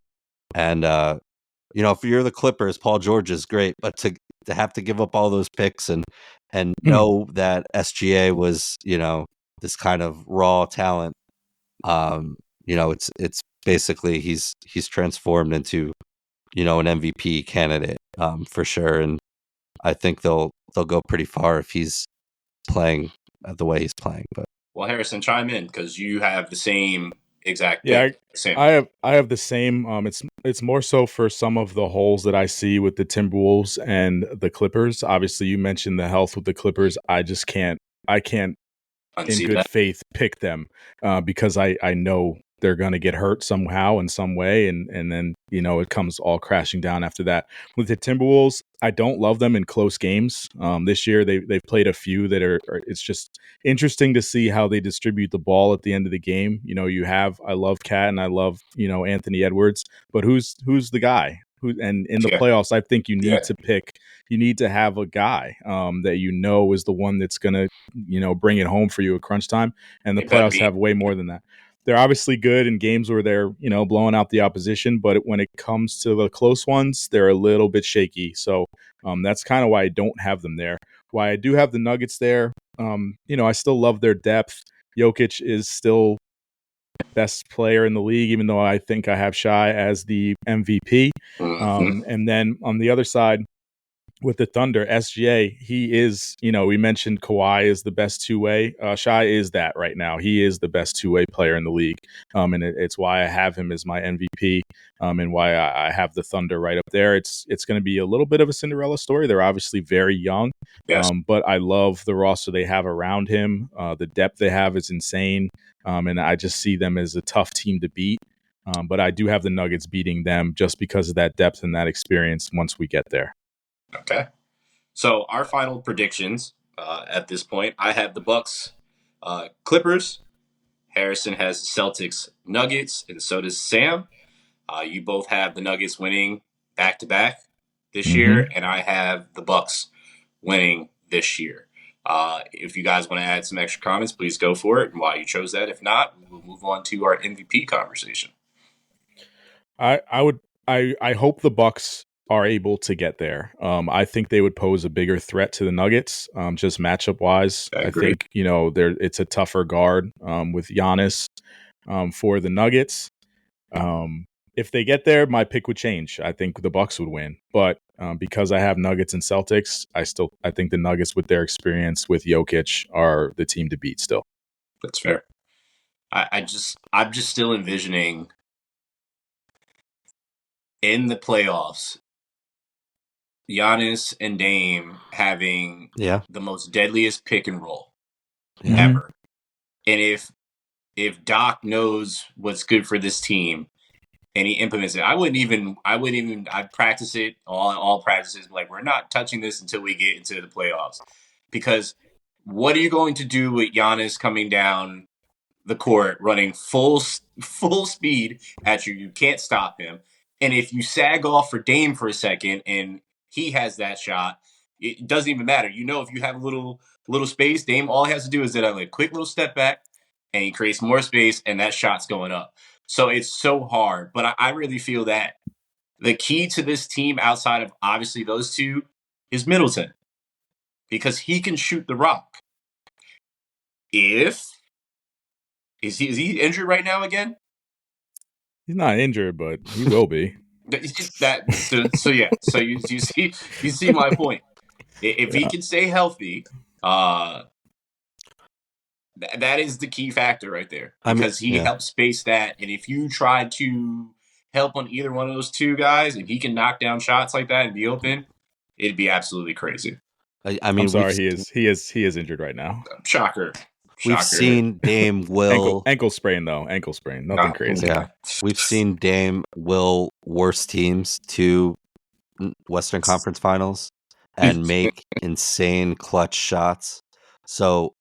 And if you're the Clippers, Paul George is great, but to have to give up all those picks and know that SGA was, this kind of raw talent, it's basically he's transformed into, an MVP candidate, for sure. And I think they'll go pretty far if he's playing the way he's playing. But well, Harrison, chime in because you have the same exact pick. Same. I have the same. It's more so for some of the holes that I see with the Timberwolves and the Clippers. Obviously, you mentioned the health with the Clippers. I can't in good faith pick them because I know they're going to get hurt somehow in some way, and then it comes all crashing down after that. With the Timberwolves, I don't love them in close games. This year they've played a few that are it's just interesting to see how they distribute the ball at the end of the game. I love Cat and I love Anthony Edwards, but who's the guy? And in the playoffs, I think you need to pick. You need to have a guy that is the one that's going to bring it home for you at crunch time. And the playoffs have way more than that. They're obviously good in games where they're blowing out the opposition, but when it comes to the close ones, they're a little bit shaky. So that's kind of why I don't have them there. Why I do have the Nuggets there, I still love their depth. Jokic is still best player in the league, even though I think I have Shai as the MVP. And then on the other side, with the Thunder, SGA, he is, we mentioned Kawhi is the best two-way. Shai is that right now. He is the best two-way player in the league. And it's why I have him as my MVP and why I have the Thunder right up there. It's going to be a little bit of a Cinderella story. They're obviously very young, but I love the roster they have around him. The depth they have is insane. And I just see them as a tough team to beat. But I do have the Nuggets beating them just because of that depth and that experience once we get there. Okay. So our final predictions at this point, I have the Bucks, Clippers. Harrison has the Celtics, Nuggets, and so does Sam. You both have the Nuggets winning back-to-back this year, and I have the Bucks winning this year. If you guys want to add some extra comments, please go for it and why you chose that. If not, we'll move on to our MVP conversation. I hope the Bucks are able to get there. I think they would pose a bigger threat to the Nuggets, just matchup wise. I think it's a tougher guard with Giannis for the Nuggets. If they get there, my pick would change. I think the Bucks would win, but because I have Nuggets and Celtics, I think the Nuggets, with their experience with Jokic, are the team to beat. Still, that's fair. I'm just still envisioning in the playoffs, Giannis and Dame having the most deadliest pick and roll ever. And if Doc knows what's good for this team and he implements it, I'd practice it all practices. Like, we're not touching this until we get into the playoffs. Because what are you going to do with Giannis coming down the court, running full speed at you? You can't stop him. And if you sag off for Dame for a second and he has that shot, it doesn't even matter. If you have a little space, Dame, all he has to do is a quick little step back and he creates more space and that shot's going up. So it's so hard. But I really feel that the key to this team, outside of obviously those two, is Middleton. Because he can shoot the rock. Is he injured right now again? He's not injured, but he will be. So you see my point. If he can stay healthy, that is the key factor right there, because he helps space that. And if you try to help on either one of those two guys, if he can knock down shots like that and be open, it'd be absolutely crazy. I mean, I'm sorry, he is injured right now. Shocker. We've seen Dame Will ankle sprain though. Ankle sprain, nothing crazy. Yeah, we've seen Dame Will worst teams to Western Conference Finals and make insane clutch shots. So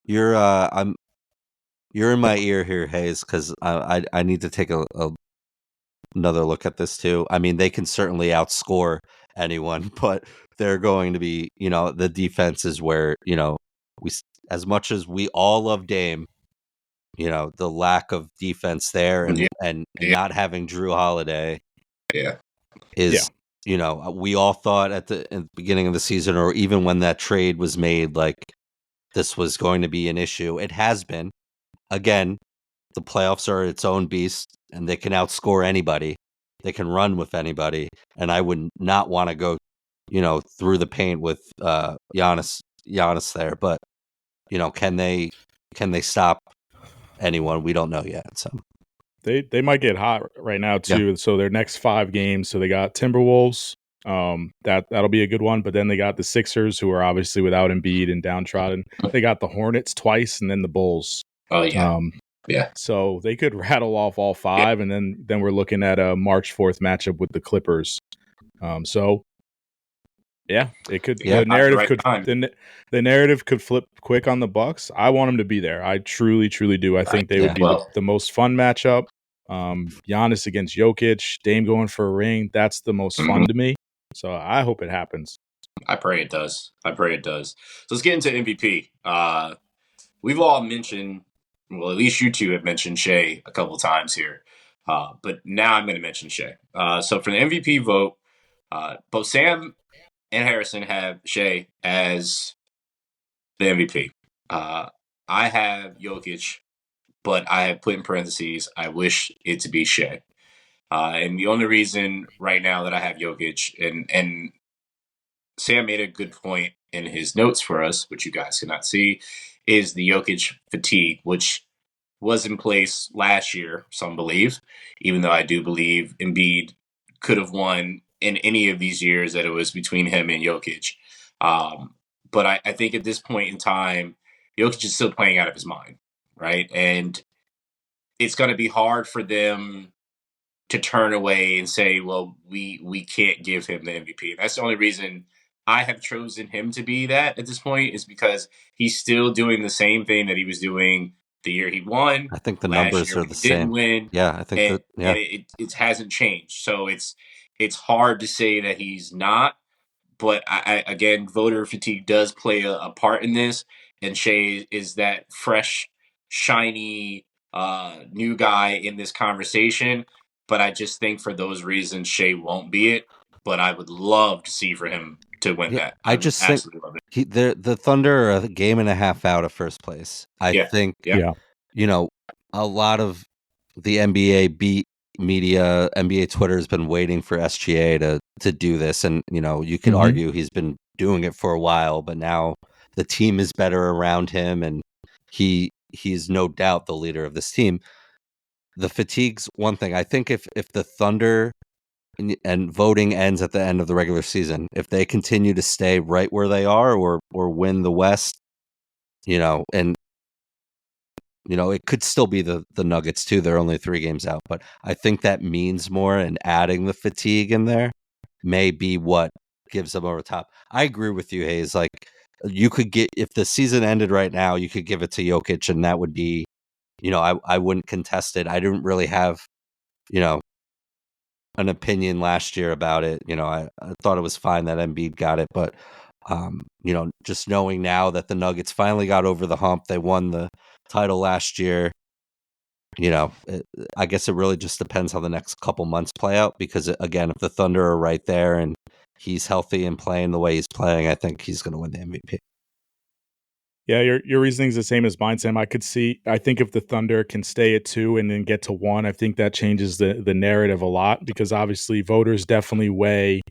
you're in my ear here, Hayes, because I need to take another look at this too. I mean, they can certainly outscore anyone, but they're going to be, the defense is where, we, as much as we all love Dame, the lack of defense there and not having Drew Holiday is, we all thought in the beginning of the season, or even when that trade was made, like this was going to be an issue. It has been. Again, the playoffs are its own beast, and they can outscore anybody. They can run with anybody, and I would not want to go, through the paint with Giannis there. But can they stop anyone? We don't know yet. So they might get hot right now too. Yeah. So their next 5 games. So they got Timberwolves. That'll be a good one. But then they got the Sixers, who are obviously without Embiid and downtrodden. They got the Hornets twice, and then the Bulls. Oh yeah. Yeah. So they could rattle off all 5, and then we're looking at a March 4th matchup with the Clippers. So yeah, it could. Yeah, the narrative could flip quick on the Bucks. I want them to be there. I truly do. I think they would be the most fun matchup. Giannis against Jokic, Dame going for a ring. That's the most fun to me. So I hope it happens. I pray it does. So let's get into MVP. We've all mentioned, well, at least you two have mentioned Shea a couple times here. But now I'm going to mention Shea. So for the MVP vote, both Sam and Harrison have Shea as the MVP. I have Jokic, but I have put in parentheses, I wish it to be Shea. And the only reason right now that I have Jokic, and Sam made a good point in his notes for us, which you guys cannot see, is the Jokic fatigue, which was in place last year, some believe, even though I do believe Embiid could have won in any of these years that it was between him and Jokic. But I think at this point in time, Jokic is still playing out of his mind, right? And it's going to be hard for them to turn away and say, well, we can't give him the MVP. That's the only reason I have chosen him to be that at this point, is because he's still doing the same thing that he was doing the year he won. I think the numbers are the same. Win, yeah, I think and it hasn't changed. So it's hard to say that he's not. But I again, voter fatigue does play a part in this. And Shea is that fresh, shiny, new guy in this conversation. But I just think for those reasons, Shea won't be it. But I would love to see for him to win that. I just think the Thunder are a game and a half out of first place. I think, a lot of the NBA beat media, NBA Twitter has been waiting for SGA to do this. And, you could argue he's been doing it for a while, but now the team is better around him, and he's no doubt the leader of this team. The fatigue's one thing. I think if the Thunder and voting ends at the end of the regular season, if they continue to stay right where they are or win the West, and it could still be the Nuggets too. They're only 3 games out, but I think that means more, and adding the fatigue in there may be what gives them over top. I agree with you, Hayes. Like, you could get, if the season ended right now, you could give it to Jokic, and that would be, I wouldn't contest it. I didn't really have, an opinion last year about it. I thought it was fine that Embiid got it, but just knowing now that the Nuggets finally got over the hump, they won the title last year. I guess it really just depends how the next couple months play out, because again, if the Thunder are right there and he's healthy and playing the way he's playing, I think he's going to win the MVP. Yeah, your reasoning's the same as mine, Sam. I think if the Thunder can stay at 2 and then get to 1, I think that changes the narrative a lot, because obviously voters definitely weigh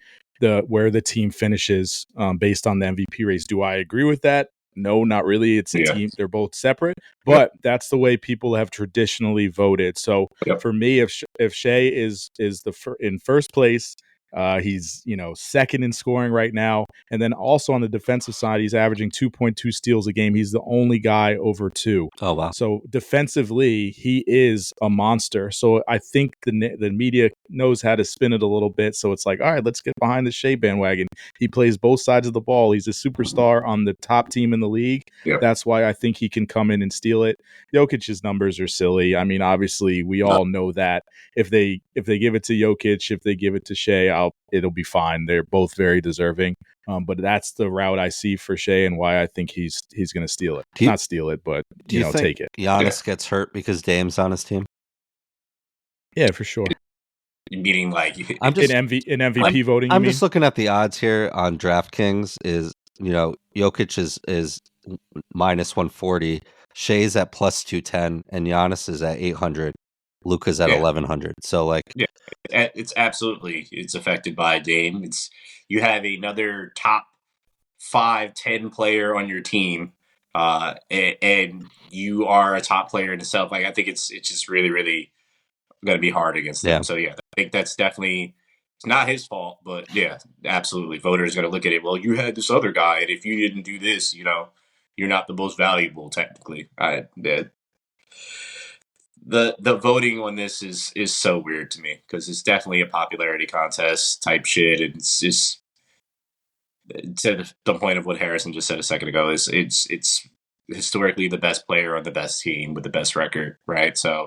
where the team finishes based on the MVP race. Do I agree with that? No, not really. It's a team. They're both separate, but that's the way people have traditionally voted. So for me, if Shea is in first place, he's second in scoring right now, and then also on the defensive side, he's averaging 2.2 steals a game. He's the only guy over 2. Oh wow! So defensively, he is a monster. So I think the media knows how to spin it a little bit. So it's like, all right, let's get behind the Shea bandwagon. He plays both sides of the ball. He's a superstar on the top team in the league. That's why I think he can come in and steal it. Jokic's numbers are silly. I mean, obviously, we all know that if they give it to Jokic, if they give it to Shea, it'll be fine. They're both very deserving. But that's the route I see for Shea and why I think he's going to steal it. Not steal it, but do you think take it. Giannis gets hurt because Dame's on his team? Yeah, for sure. Meaning like in MVP voting. I'm just looking at the odds here on DraftKings. Is Jokic is minus 140, Shea's at plus 210, and Giannis is at 800. Luka's at 1100. So it's affected by Dame. You have another top 5-10 player on your team, and you are a top player in itself. Like I think it's just really, really going to be hard against them. So I think that's definitely, it's not his fault, but absolutely, voters are going to look at it. Well, you had this other guy, and if you didn't do this, you're not the most valuable technically. The voting on this is so weird to me because it's definitely a popularity contest type shit, and it's just to the point of what Harrison just said a second ago is it's historically the best player on the best team with the best record, right? So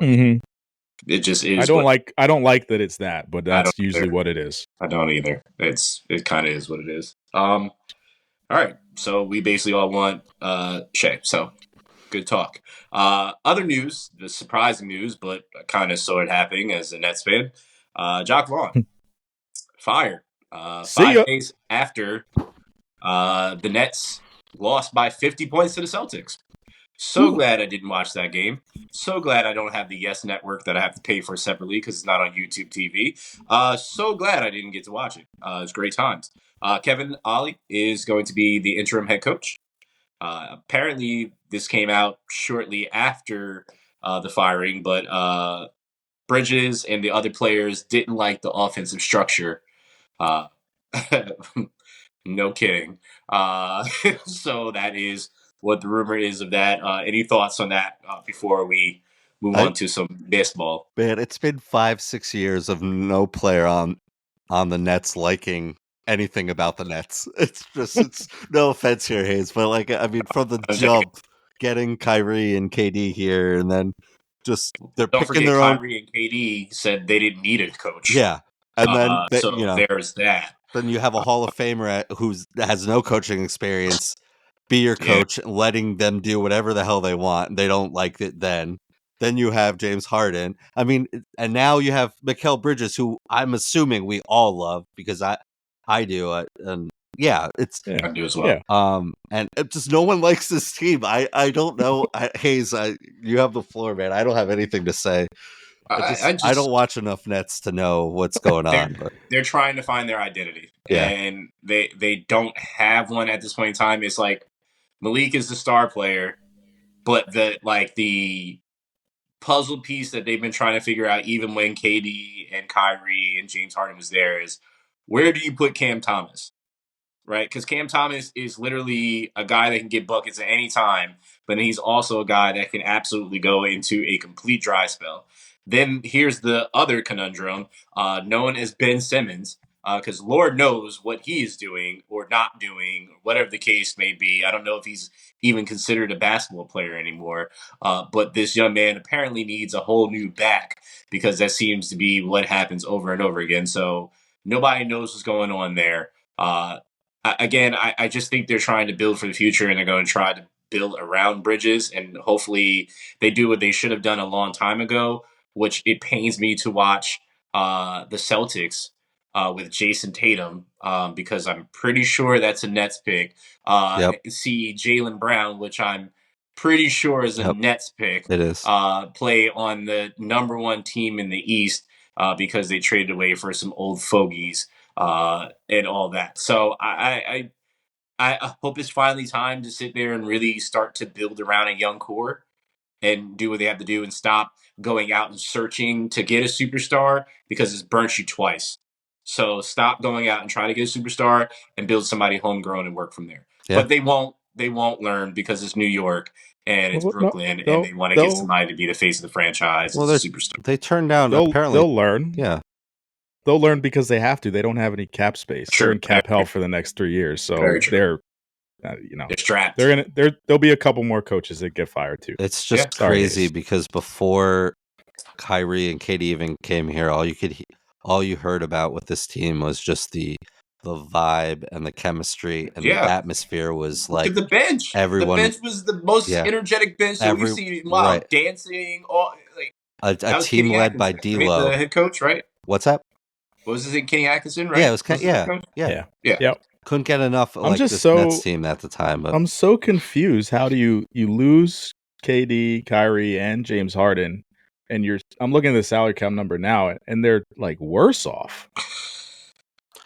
it just is. I don't like that it's that, but that's usually what it is. I don't either. It kind of is what it is. All right, so we basically all want Shea. So good talk. Other news, the surprising news, but I kind of saw it happening as a Nets fan. Jacques Vaughn fired 5 days after the Nets lost by 50 points to the Celtics. So glad I didn't watch that game. So glad I don't have the Yes Network that I have to pay for separately because it's not on YouTube TV. So glad I didn't get to watch it. It's great times. Kevin Ollie is going to be the interim head coach. Apparently, this came out shortly after the firing, but Bridges and the other players didn't like the offensive structure. No kidding. So that is what the rumor is of that. Any thoughts on that before we move on to some baseball? Man, it's been 5-6 years of no player on the Nets liking anything about the Nets. It's no offense here, Hayes, but from the jump, getting Kyrie and KD here, and then just they're don't picking forget their Kyrie and KD said they didn't need a coach. Yeah, and then there's that. Then you have a Hall of Famer who has no coaching experience be your coach, letting them do whatever the hell they want. They don't like it then. Then you have James Harden. I mean, and now you have Mikal Bridges, who I'm assuming we all love because I do. And I do as well. And just no one likes this team. I don't know. Hayes, you have the floor, man. I don't have anything to say. I don't watch enough Nets to know what's going on. They're trying to find their identity, and they don't have one at this point in time. It's like Malik is the star player, but the puzzle piece that they've been trying to figure out, even when KD and Kyrie and James Harden was there, is where do you put Cam Thomas? Right? Because Cam Thomas is literally a guy that can get buckets at any time, but he's also a guy that can absolutely go into a complete dry spell. Then here's the other conundrum, known as Ben Simmons, because Lord knows what he is doing or not doing, whatever the case may be. I don't know if he's even considered a basketball player anymore, but this young man apparently needs a whole new back because that seems to be what happens over and over again. So nobody knows what's going on there. Again, I just think they're trying to build for the future, and they're going to try to build around Bridges, and hopefully they do what they should have done a long time ago, which it pains me to watch the Celtics with Jason Tatum because I'm pretty sure that's a Nets pick. See Jaylen Brown, which I'm pretty sure is a Nets pick. It is. Play on the number one team in the East because they traded away for some old fogies and all that. So I hope it's finally time to sit there and really start to build around a young core and do what they have to do and stop going out and searching to get a superstar because it's burnt you twice. So stop going out and try to get a superstar and build somebody homegrown and work from there. Yeah. But they won't learn because it's New York and it's Brooklyn and they want to get somebody to be the face of the franchise as a superstar. They turned down apparently. They'll learn. Yeah. They'll learn because they have to. They don't have any cap space. Sure. They're in cap hell for the next 3 years. So they're they're strapped. There'll be a couple more coaches that get fired too. It's just crazy because before Kyrie and KD even came here, all you heard about with this team was just the vibe and the chemistry and the atmosphere was like the bench. Everyone, the bench was the most energetic bench that we've seen. Wow, dancing, all like a team led by D'Lo, the head coach, right? What's that? What was his name? Kenny Atkinson, right? Yeah, it was yeah. Couldn't get enough like this Nets team at the time. But I'm so confused. How do you lose KD, Kyrie, and James Harden, and I'm looking at the salary cap number now, and they're like worse off.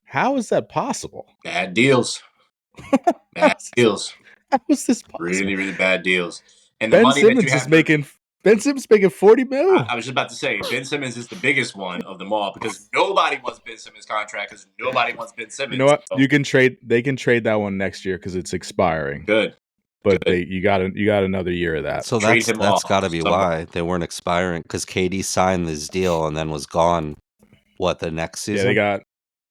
How is that possible? Bad deals. Bad deals. How is this possible? Really, really bad deals. And Ben Simmons is making $40 million. I was just about to say, Ben Simmons is the biggest one of them all because nobody wants Ben Simmons' contract because nobody wants Ben Simmons. You know what? So. They can trade that one next year because it's expiring. Good. But you got another year of that. So that's got to be why they weren't expiring because KD signed this deal and then was gone. What, the next season? Yeah,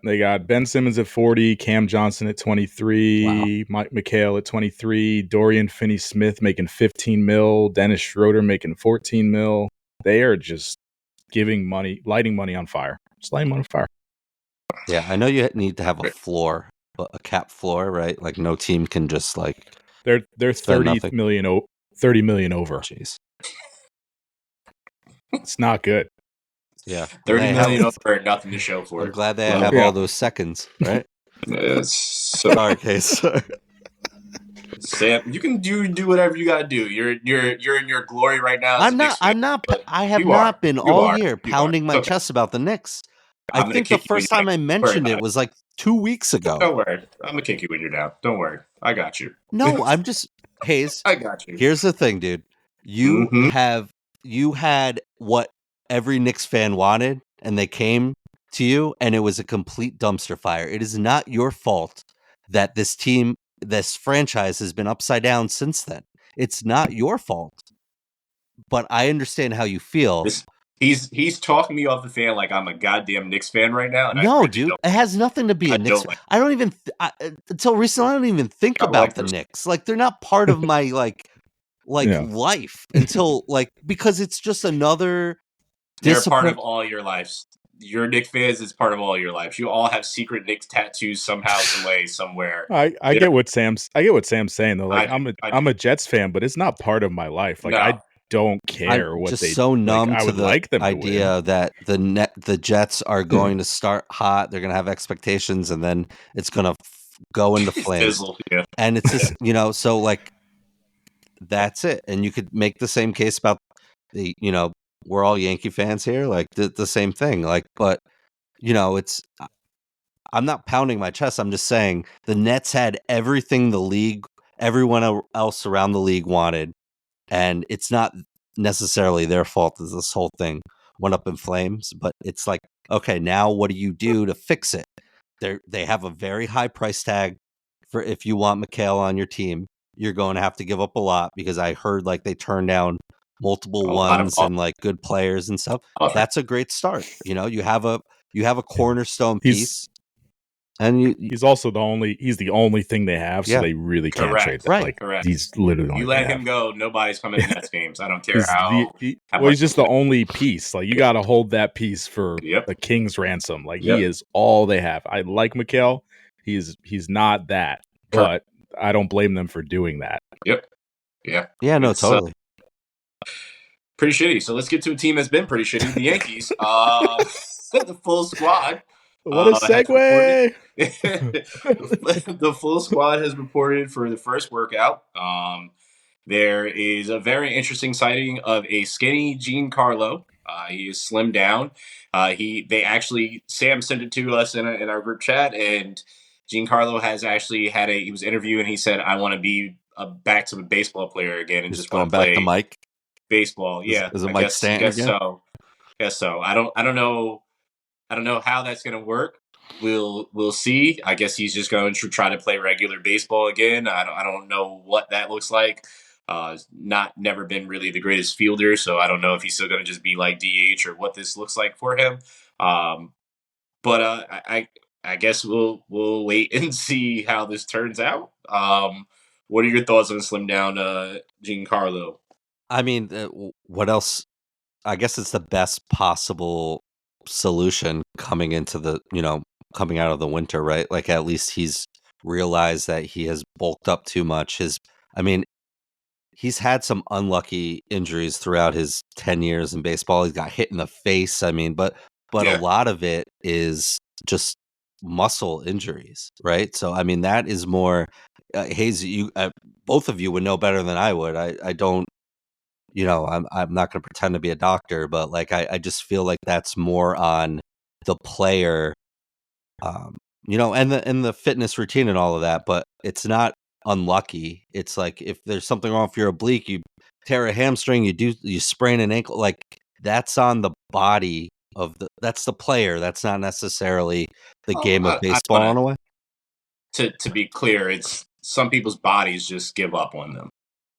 they got Ben Simmons at 40, Cam Johnson at 23, Mike McHale at 23, Dorian Finney-Smith making $15 million, Dennis Schroeder making $14 million. They are just lighting money on fire. Just lighting money on fire. Yeah, I know you need to have a floor, a cap floor, right? Like no team can just like they're $30 million over. Jeez, it's not good. Yeah, $30 million over, nothing to show for it. I'm glad they have all those seconds, right? Sorry, Case. Sam, you can do whatever you gotta do. You're in your glory right now. I'm not. I have not been all year pounding my chest about the Knicks. I think the first time I mentioned it was like 2 weeks ago. Don't worry, I'm gonna kick you when you're down. Don't worry, I got you. No, I'm just Hayes. I got you. Here's the thing, dude. You had what every Knicks fan wanted, and they came to you, and it was a complete dumpster fire. It is not your fault that this franchise has been upside down since then. It's not your fault. But I understand how you feel. He's talking me off the fan like I'm a goddamn Knicks fan right now. And no, dude, it has nothing to be a Knicks fan. I don't even until recently I don't even think about the Knicks. Like they're not part of my life until because it's just another. They're part of all your lives. Your Knicks fans is part of all your lives. You all have secret Knicks tattoos somehow, some way, somewhere. I get what Sam's saying though. Like I'm a Jets fan, but it's not part of my life. Like I don't care what just they. So numb to the idea that the Jets are going to start hot. They're going to have expectations, and then it's going to go into flames. And it's just so like that's it. And you could make the same case about the we're all Yankee fans here, like the same thing. Like, but it's. I'm not pounding my chest. I'm just saying the Nets had everything everyone else around the league wanted. And it's not necessarily their fault that this whole thing went up in flames, but it's like, okay, now what do you do to fix it? They have a very high price tag for if you want McHale on your team, you're going to have to give up a lot because I heard like they turned down multiple ones and like good players and stuff. That's a great start. You have a cornerstone piece. And he's also the only thing they have, so they really can't trade that. Right. Like, correct. He's literally you let him go, nobody's coming to Nets games. I don't care he's just the only piece. Like you got to hold that piece for the King's ransom. Like he is all they have. I like McHale. He's not that, but I don't blame them for doing that. Yep. Yeah. Yeah. No, totally. Pretty shitty. So let's get to a team that's been pretty shitty. The Yankees. The full squad. What a segue! The full squad has reported for the first workout. There is a very interesting sighting of a skinny Giancarlo. He is slimmed down. Sam sent it to us in our group chat, and Giancarlo has actually he was interviewed, and he said, "I want to be back to a baseball player again, and He's just want going to back to play Mike. baseball." Yeah, Is it I Mike guess Stanton again? so. Guess so. I don't know. I don't know how that's going to work. We'll see. I guess he's just going to try to play regular baseball again. I don't know what that looks like. Never been really the greatest fielder, so I don't know if he's still going to just be like DH or what this looks like for him. But I guess we'll wait and see how this turns out. What are your thoughts on slim down Giancarlo? I mean, what else? I guess it's the best possible solution coming into coming out of the winter, right? Like at least he's realized that he has bulked up too much. I mean, he's had some unlucky injuries throughout his 10 years in baseball. He's got hit in the face. I mean, but a lot of it is just muscle injuries, right? So I mean, that is more Hayes, you both of you would know better than I would. I don't, I'm not going to pretend to be a doctor, but like I just feel like that's more on the player, and the fitness routine and all of that. But it's not unlucky. It's like if there's something wrong, if you're oblique, you tear a hamstring, you sprain an ankle, like that's on the body that's the player. That's not necessarily the game of baseball in a way. To be clear, it's some people's bodies just give up on them.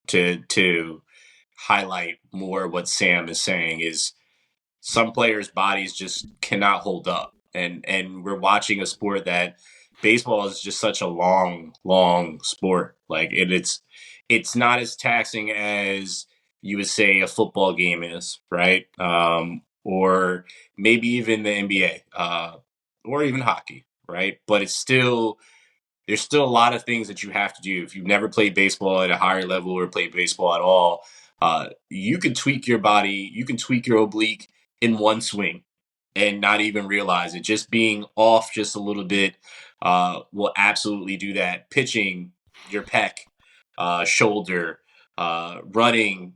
To highlight more what Sam is saying is some players' bodies just cannot hold up. And we're watching a sport that baseball is just such a long sport. Like it's not as taxing as you would say a football game is, right? Or maybe even the NBA, or even hockey, right? But there's still a lot of things that you have to do. If you've never played baseball at a higher level or played baseball at all, you can tweak your body, you can tweak your oblique in one swing and not even realize it. Just being off just a little bit will absolutely do that. Pitching your pec, shoulder, running,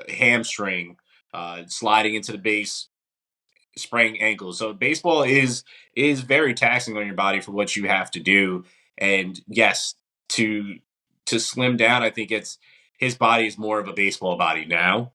hamstring, sliding into the base, spraying ankles. So baseball is very taxing on your body for what you have to do. And yes, to slim down, I think his body is more of a baseball body now.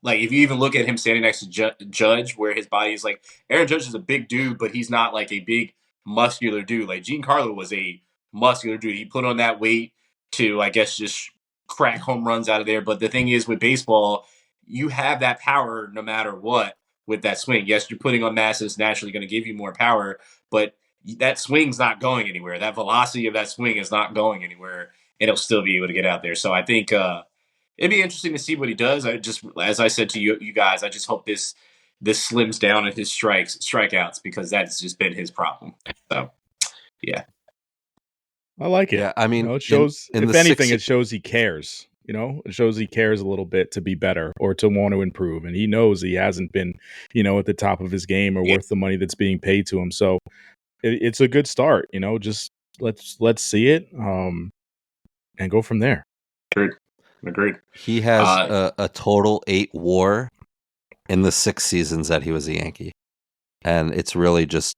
Like if you even look at him standing next to Judge, where his body is like Aaron Judge is a big dude, but he's not like a big muscular dude. Like Giancarlo was a muscular dude. He put on that weight to, I guess, just crack home runs out of there. But the thing is, with baseball, you have that power no matter what with that swing. Yes, you're putting on mass that's naturally going to give you more power, but that swing's not going anywhere. That velocity of that swing is not going anywhere. It'll still be able to get out there. So I think it'd be interesting to see what he does. I just, as I said to you guys, I just hope this slims down in his strikeouts, because that's just been his problem. So, yeah. I like it. Yeah, I mean, it shows, if anything, it it shows he cares. It shows he cares a little bit to be better or to want to improve. And he knows he hasn't been, at the top of his game or worth the money that's being paid to him. So it's a good start, just let's see it and go from there. Agreed. He has a total 8 WAR in the 6 seasons that he was a Yankee. And it's really just,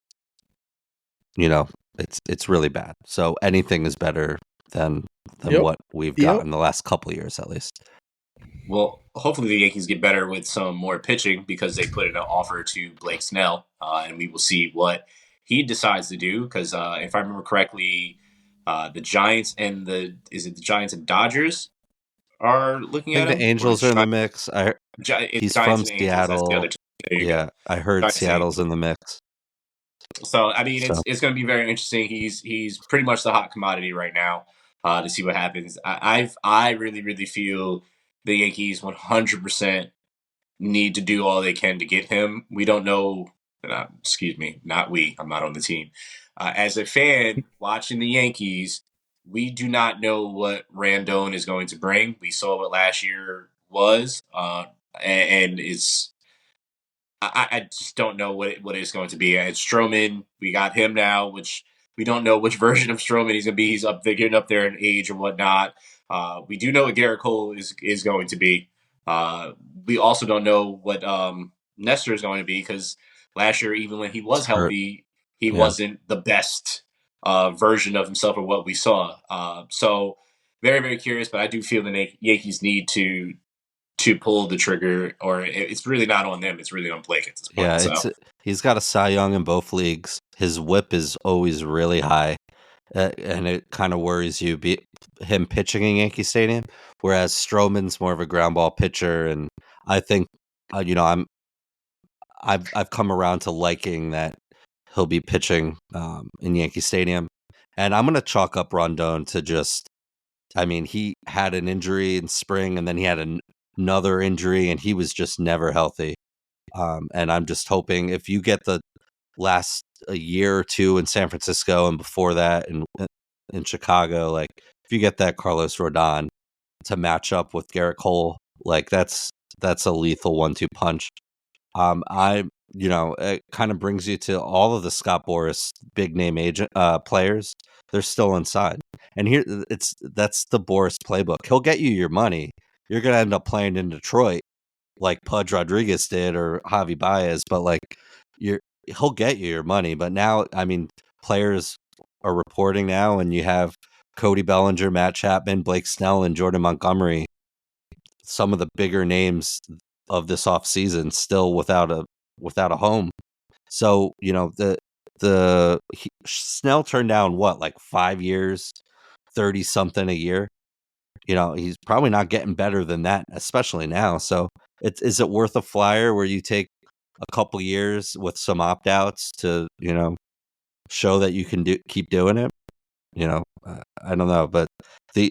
it's really bad. So anything is better than what we've got in the last couple of years, at least. Well, hopefully the Yankees get better with some more pitching, because they put in an offer to Blake Snell, and we will see what he decides to do. Because if I remember correctly, the Giants and the Giants and Dodgers are looking at him. The Angels are in the mix. He's from Seattle. Yeah, I heard Giants Seattle's in the mix. So I mean, it's going to be very interesting. He's pretty much the hot commodity right now, to see what happens. I really feel the Yankees 100% need to do all they can to get him. We don't know. Excuse me, not we. I'm not on the team. As a fan watching the Yankees, we do not know what Rendon is going to bring. We saw what last year was, and it's. I just don't know what it's going to be. It's Stroman. We got him now, which we don't know which version of Stroman he's going to be. He's up there, getting up there in age or whatnot. We do know what Garrett Cole is going to be. we also don't know what Nestor is going to be, because last year, even when he was healthy, he wasn't the best version of himself or what we saw. So very, very curious, but I do feel the Yankees need to pull the trigger, or it's really not on them. It's really on Blake at this point. Yeah, he's got a Cy Young in both leagues. His whip is always really high, and it kind of worries you, him pitching in Yankee Stadium, whereas Stroman's more of a ground ball pitcher, and I think, I've come around to liking that he'll be pitching in Yankee Stadium, and I'm going to chalk up Rendon to just, he had an injury in spring, and then he had another injury, and he was just never healthy. And I'm just hoping, if you get the last a year or two in San Francisco and before that in Chicago, like if you get that Carlos Rodon to match up with Garrett Cole, like that's a lethal 1-2 punch. It kind of brings you to all of the Scott Boras big name agent players. They're still inside, and that's the Boras playbook. He'll get you your money. You're gonna end up playing in Detroit, like Pudge Rodriguez did, or Javi Baez, but like he'll get you your money. But now, players are reporting now, and you have Cody Bellinger, Matt Chapman, Blake Snell, and Jordan Montgomery, some of the bigger names of this offseason, still without a home. So, Snell turned down what, like 5 years, 30 something a year. He's probably not getting better than that, especially now. So is it worth a flyer where you take a couple years with some opt-outs to, show that you can keep doing it? I don't know, but they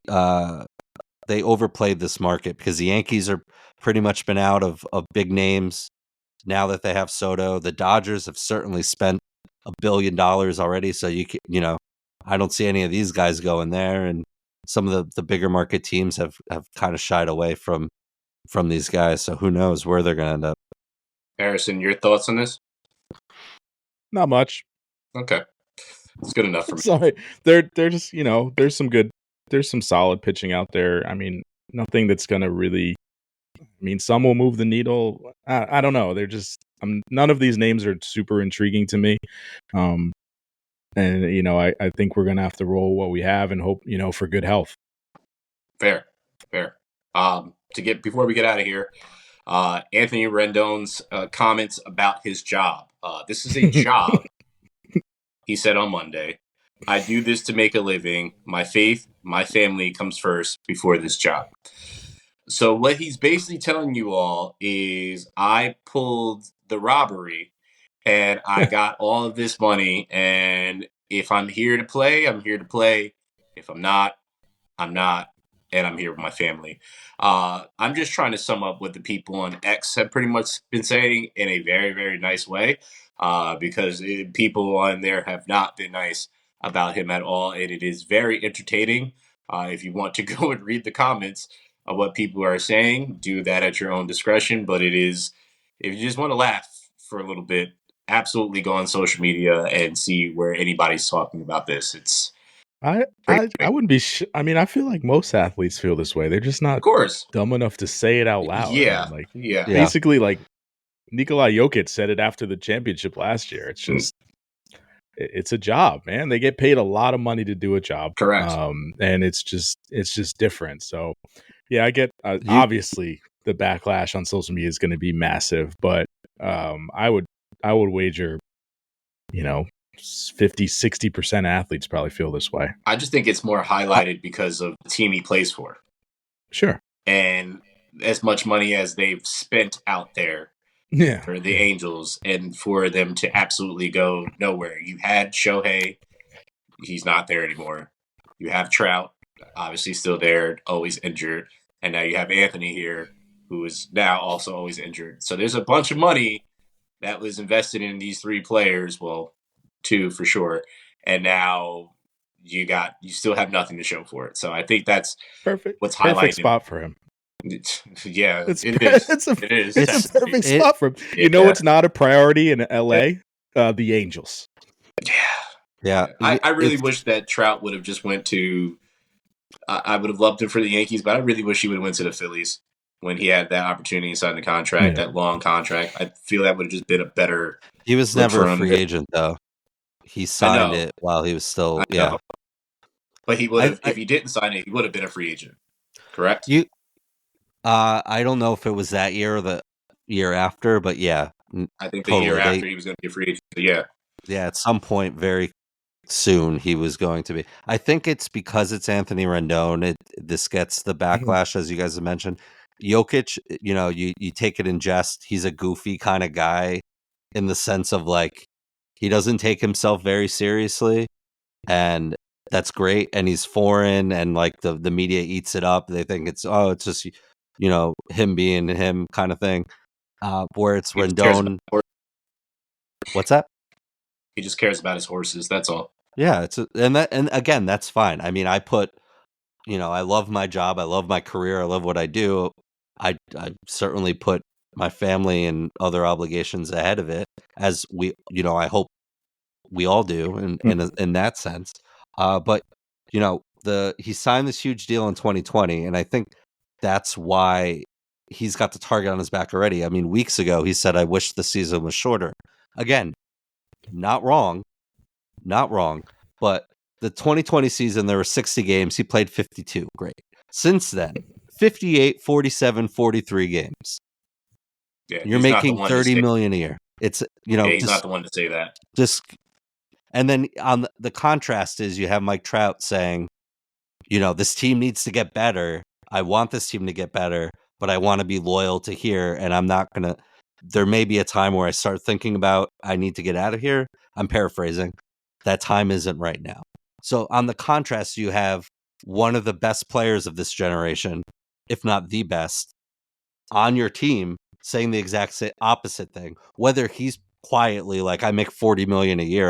overplayed this market, because the Yankees are pretty much been out of big names now that they have Soto. The Dodgers have certainly spent $1 billion already, so I don't see any of these guys going there, and some of the bigger market teams have kind of shied away from these guys. So who knows where they're going to end up. Harrison, your thoughts on this? Not much. Okay, it's good enough for me. Sorry, they're just there's some solid pitching out there. Nothing that's going to really. Some will move the needle. I don't know. They're just none of these names are super intriguing to me. And I think we're gonna have to roll what we have and hope for good health. Fair. Before we get out of here, Anthony Rendon's comments about his job. This is a job. He said on Monday, "I do this to make a living. My faith, my family comes first before this job." So what he's basically telling you all is, I pulled the robbery and I got all of this money, and if I'm here to play, I'm here to play. If I'm not, I'm not, and I'm here with my family. I'm just trying to sum up what the people on X have pretty much been saying in a very, very nice way, because people on there have not been nice about him at all, and it is very entertaining. If you want to go and read the comments of what people are saying, do that at your own discretion. But it is, if you just want to laugh for a little bit, absolutely go on social media and see where anybody's talking about this. It's I wouldn't be. I feel like most athletes feel this way. They're just not, of course, dumb enough to say it out loud. Yeah, Basically, like Nikolai Jokic said it after the championship last year. It's just, it's a job, man. They get paid a lot of money to do a job. Correct. And it's just different. So, yeah, I get. Obviously, the backlash on social media is going to be massive, but I would wager, 50-60% athletes probably feel this way. I just think it's more highlighted because of the team he plays for. Sure. And as much money as they've spent out there for the Angels, and for them to absolutely go nowhere. You had Shohei, he's not there anymore. You have Trout, obviously still there, always injured. And now you have Anthony here, who is now also always injured. So there's a bunch of money that was invested in these three players. Well, two for sure. And now you still have nothing to show for it. So I think that's perfect. What's highlighted. Perfect spot for him. Yeah, it is. It's a perfect spot for him. It's not a priority in LA? The Angels. Yeah. I really wish that Trout would have just went to. I would have loved him for the Yankees, but I really wish he would have went to the Phillies. when he had that opportunity to sign the contract, that long contract. I feel that would have just been a better. He was never a free agent, though. He signed it while he was still, yeah. But he would have, if he didn't sign it, he would have been a free agent. Correct? I don't know if it was that year or the year after, but yeah. I think the year after he was going to be a free agent. Yeah. Yeah, at some point very soon he was going to be. I think it's because it's Anthony Rendon. This gets the backlash, as you guys have mentioned. Jokic, you take it in jest. He's a goofy kind of guy in the sense of like he doesn't take himself very seriously, and that's great. And he's foreign, and like the media eats it up. They think it's just him being him kind of thing. Where it's Rendon. What's that? He just cares about his horses. That's all. Yeah, and again, that's fine. I mean, I love my job, I love my career, I love what I do. I certainly put my family and other obligations ahead of it, as I hope we all do in that sense. But he signed this huge deal in 2020, and I think that's why he's got the target on his back already. I mean, weeks ago he said, "I wish the season was shorter." Again, not wrong. But the 2020 season, there were 60 games. He played 52. Great. Since then, 58, 47, 43 games. Yeah, you're making $30 million a year. It's, he's not the one to say that. And then on the contrast is you have Mike Trout saying, this team needs to get better. I want this team to get better, but I want to be loyal to here. And I'm not going to, there may be a time where I start thinking about, I need to get out of here. I'm paraphrasing. That time isn't right now. So on the contrast, you have one of the best players of this generation, if not the best, on your team saying the exact opposite thing. Whether he's quietly like, I make $40 million a year,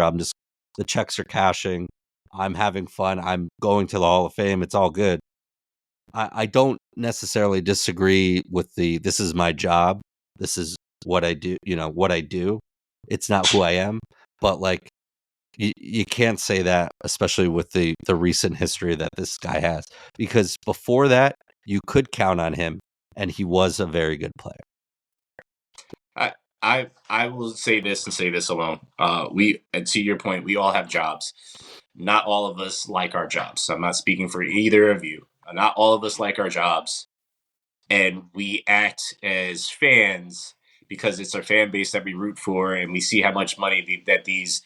the checks are cashing, I'm having fun, I'm going to the Hall of Fame, it's all good. I don't necessarily disagree with this is my job, this is what I do, what I do. It's not who I am, but like, you can't say that, especially with the recent history that this guy has, because before that, you could count on him, and he was a very good player. I will say this and say this alone. And to your point, we all have jobs. Not all of us like our jobs. I'm not speaking for either of you. Not all of us like our jobs, and we act as fans because it's our fan base that we root for, and we see how much money that these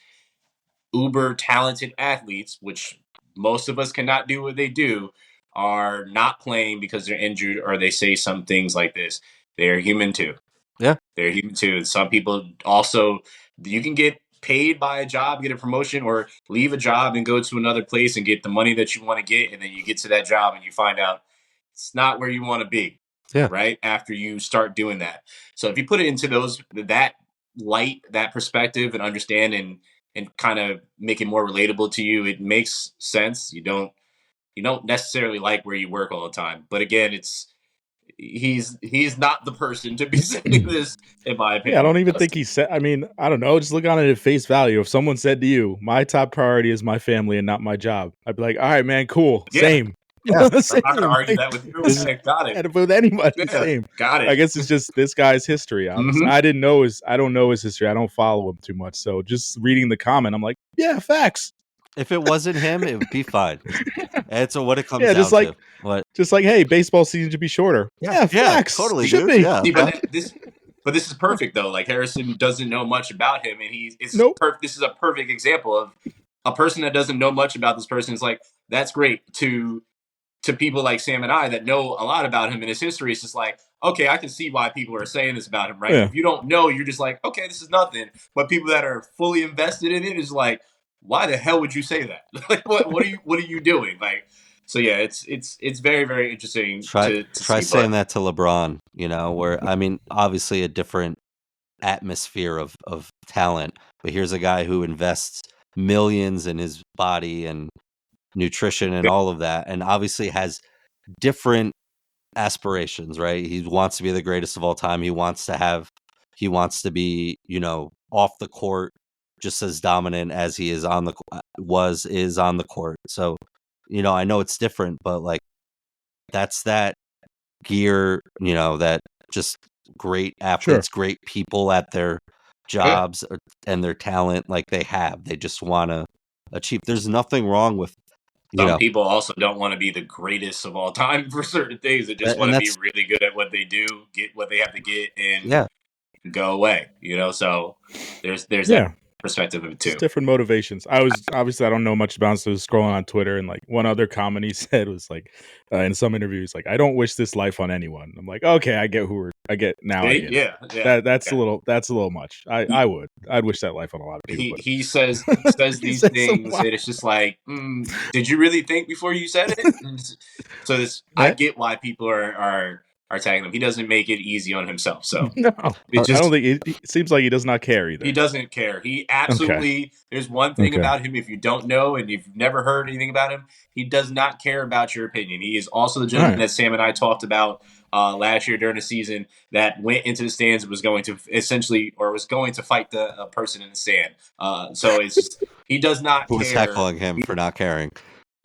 uber talented athletes, which most of us cannot do what they do, are not playing because they're injured, or they say some things like this. They're human too. Yeah. They're human too. And some people also, you can get paid by a job, get a promotion, or leave a job and go to another place and get the money that you want to get. And then you get to that job and you find out it's not where you want to be. Yeah. Right. After you start doing that. So if you put it into that light, that perspective, and understand and kind of make it more relatable to you, it makes sense. You don't necessarily like where you work all the time. But again, he's not the person to be saying this, in my opinion. Yeah, I don't even think he said, I mean, I don't know, just look on it at face value. If someone said to you, my top priority is my family and not my job, I'd be like, all right, man, cool. Yeah. Same. Yeah, same. I'm not going to argue that with you. Got it. And with anybody, same. Got it. I guess it's just this guy's history. Obviously. I don't know his history. I don't follow him too much. So just reading the comment, I'm like, yeah, facts. If it wasn't him, it would be fine. And so what it comes down to. Just like, hey, baseball season should be shorter. Yeah, facts. Totally, should dude. be. Yeah. See, but this is perfect though. Like, Harrison doesn't know much about him, and this is a perfect example of a person that doesn't know much about this person. Is like, that's great to people like Sam and I that know a lot about him and his history. It's just like, okay, I can see why people are saying this about him, right? Yeah. If you don't know, you're just like, okay, this is nothing. But people that are fully invested in it is like, why the hell would you say that? Like, what are you doing? Like, so yeah, it's very, very interesting. Try saying that to LeBron, where, I mean, obviously a different atmosphere of talent, but here's a guy who invests millions in his body and nutrition and all of that, and obviously has different aspirations, right? He wants to be the greatest of all time. He wants to be, off the court just as dominant as he is on the court. So, I know it's different, but like that's that gear, that just great athletes, great people at their jobs and their talent, like they just want to achieve. There's nothing wrong with, some people also don't want to be the greatest of all time for certain things. They just want to be really good at what they do, get what they have to get, and go away. So there's that perspective of it too. It's different motivations. I don't know much about it, so I was scrolling on Twitter, and like one other comment he said was like, in some interviews, like, I don't wish this life on anyone. I'm like, okay, I get that's a little much. I'd wish that life on a lot of people. He says these things, and it's just like, did you really think before you said it? So I get why people are tagging him. He doesn't make it easy on himself. So no, I don't think it seems like he does not care either. He doesn't care. He absolutely. There's one thing about him. If you don't know and you've never heard anything about him, he does not care about your opinion. He is also the gentleman that Sam and I talked about last year during the season that went into the stands and was going to fight the person in the stand. So it's he does not care. Who was heckling him for not caring.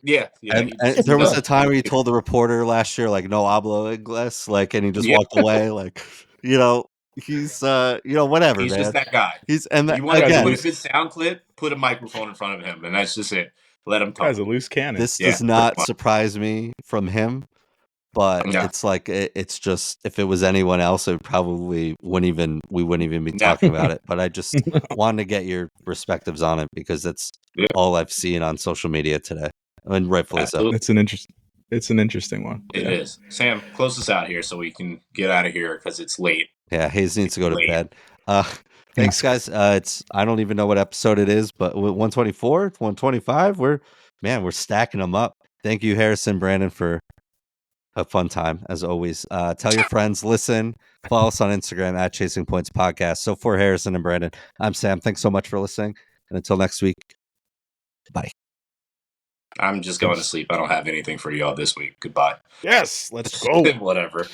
Yeah. And there was a time where he told the reporter last year, like, no hablo inglés, like, and he just walked away, like, he's whatever. He's man. Just that guy. You want to put a good sound clip, put a microphone in front of him, and that's just it. Let him talk. Guy's a loose cannon. This does not surprise me from him, but it's like it's just, if it was anyone else, it probably we wouldn't even be talking about it. But I just wanted to get your perspectives on it because that's all I've seen on social media today. And rightfully so. It's an interesting one. It is. Sam, close us out here so we can get out of here because it's late. Yeah, Hayes needs to go to bed. Thanks, guys. I don't even know what episode it is, but 124, 125. We're stacking them up. Thank you, Harrison, Branden, for a fun time as always. Tell your friends, listen, follow us on Instagram at Chasing Points Podcast. So for Harrison and Branden, I'm Sam. Thanks so much for listening, and until next week, bye. I'm just going to sleep. I don't have anything for y'all this week. Goodbye. Yes, let's go. Whatever.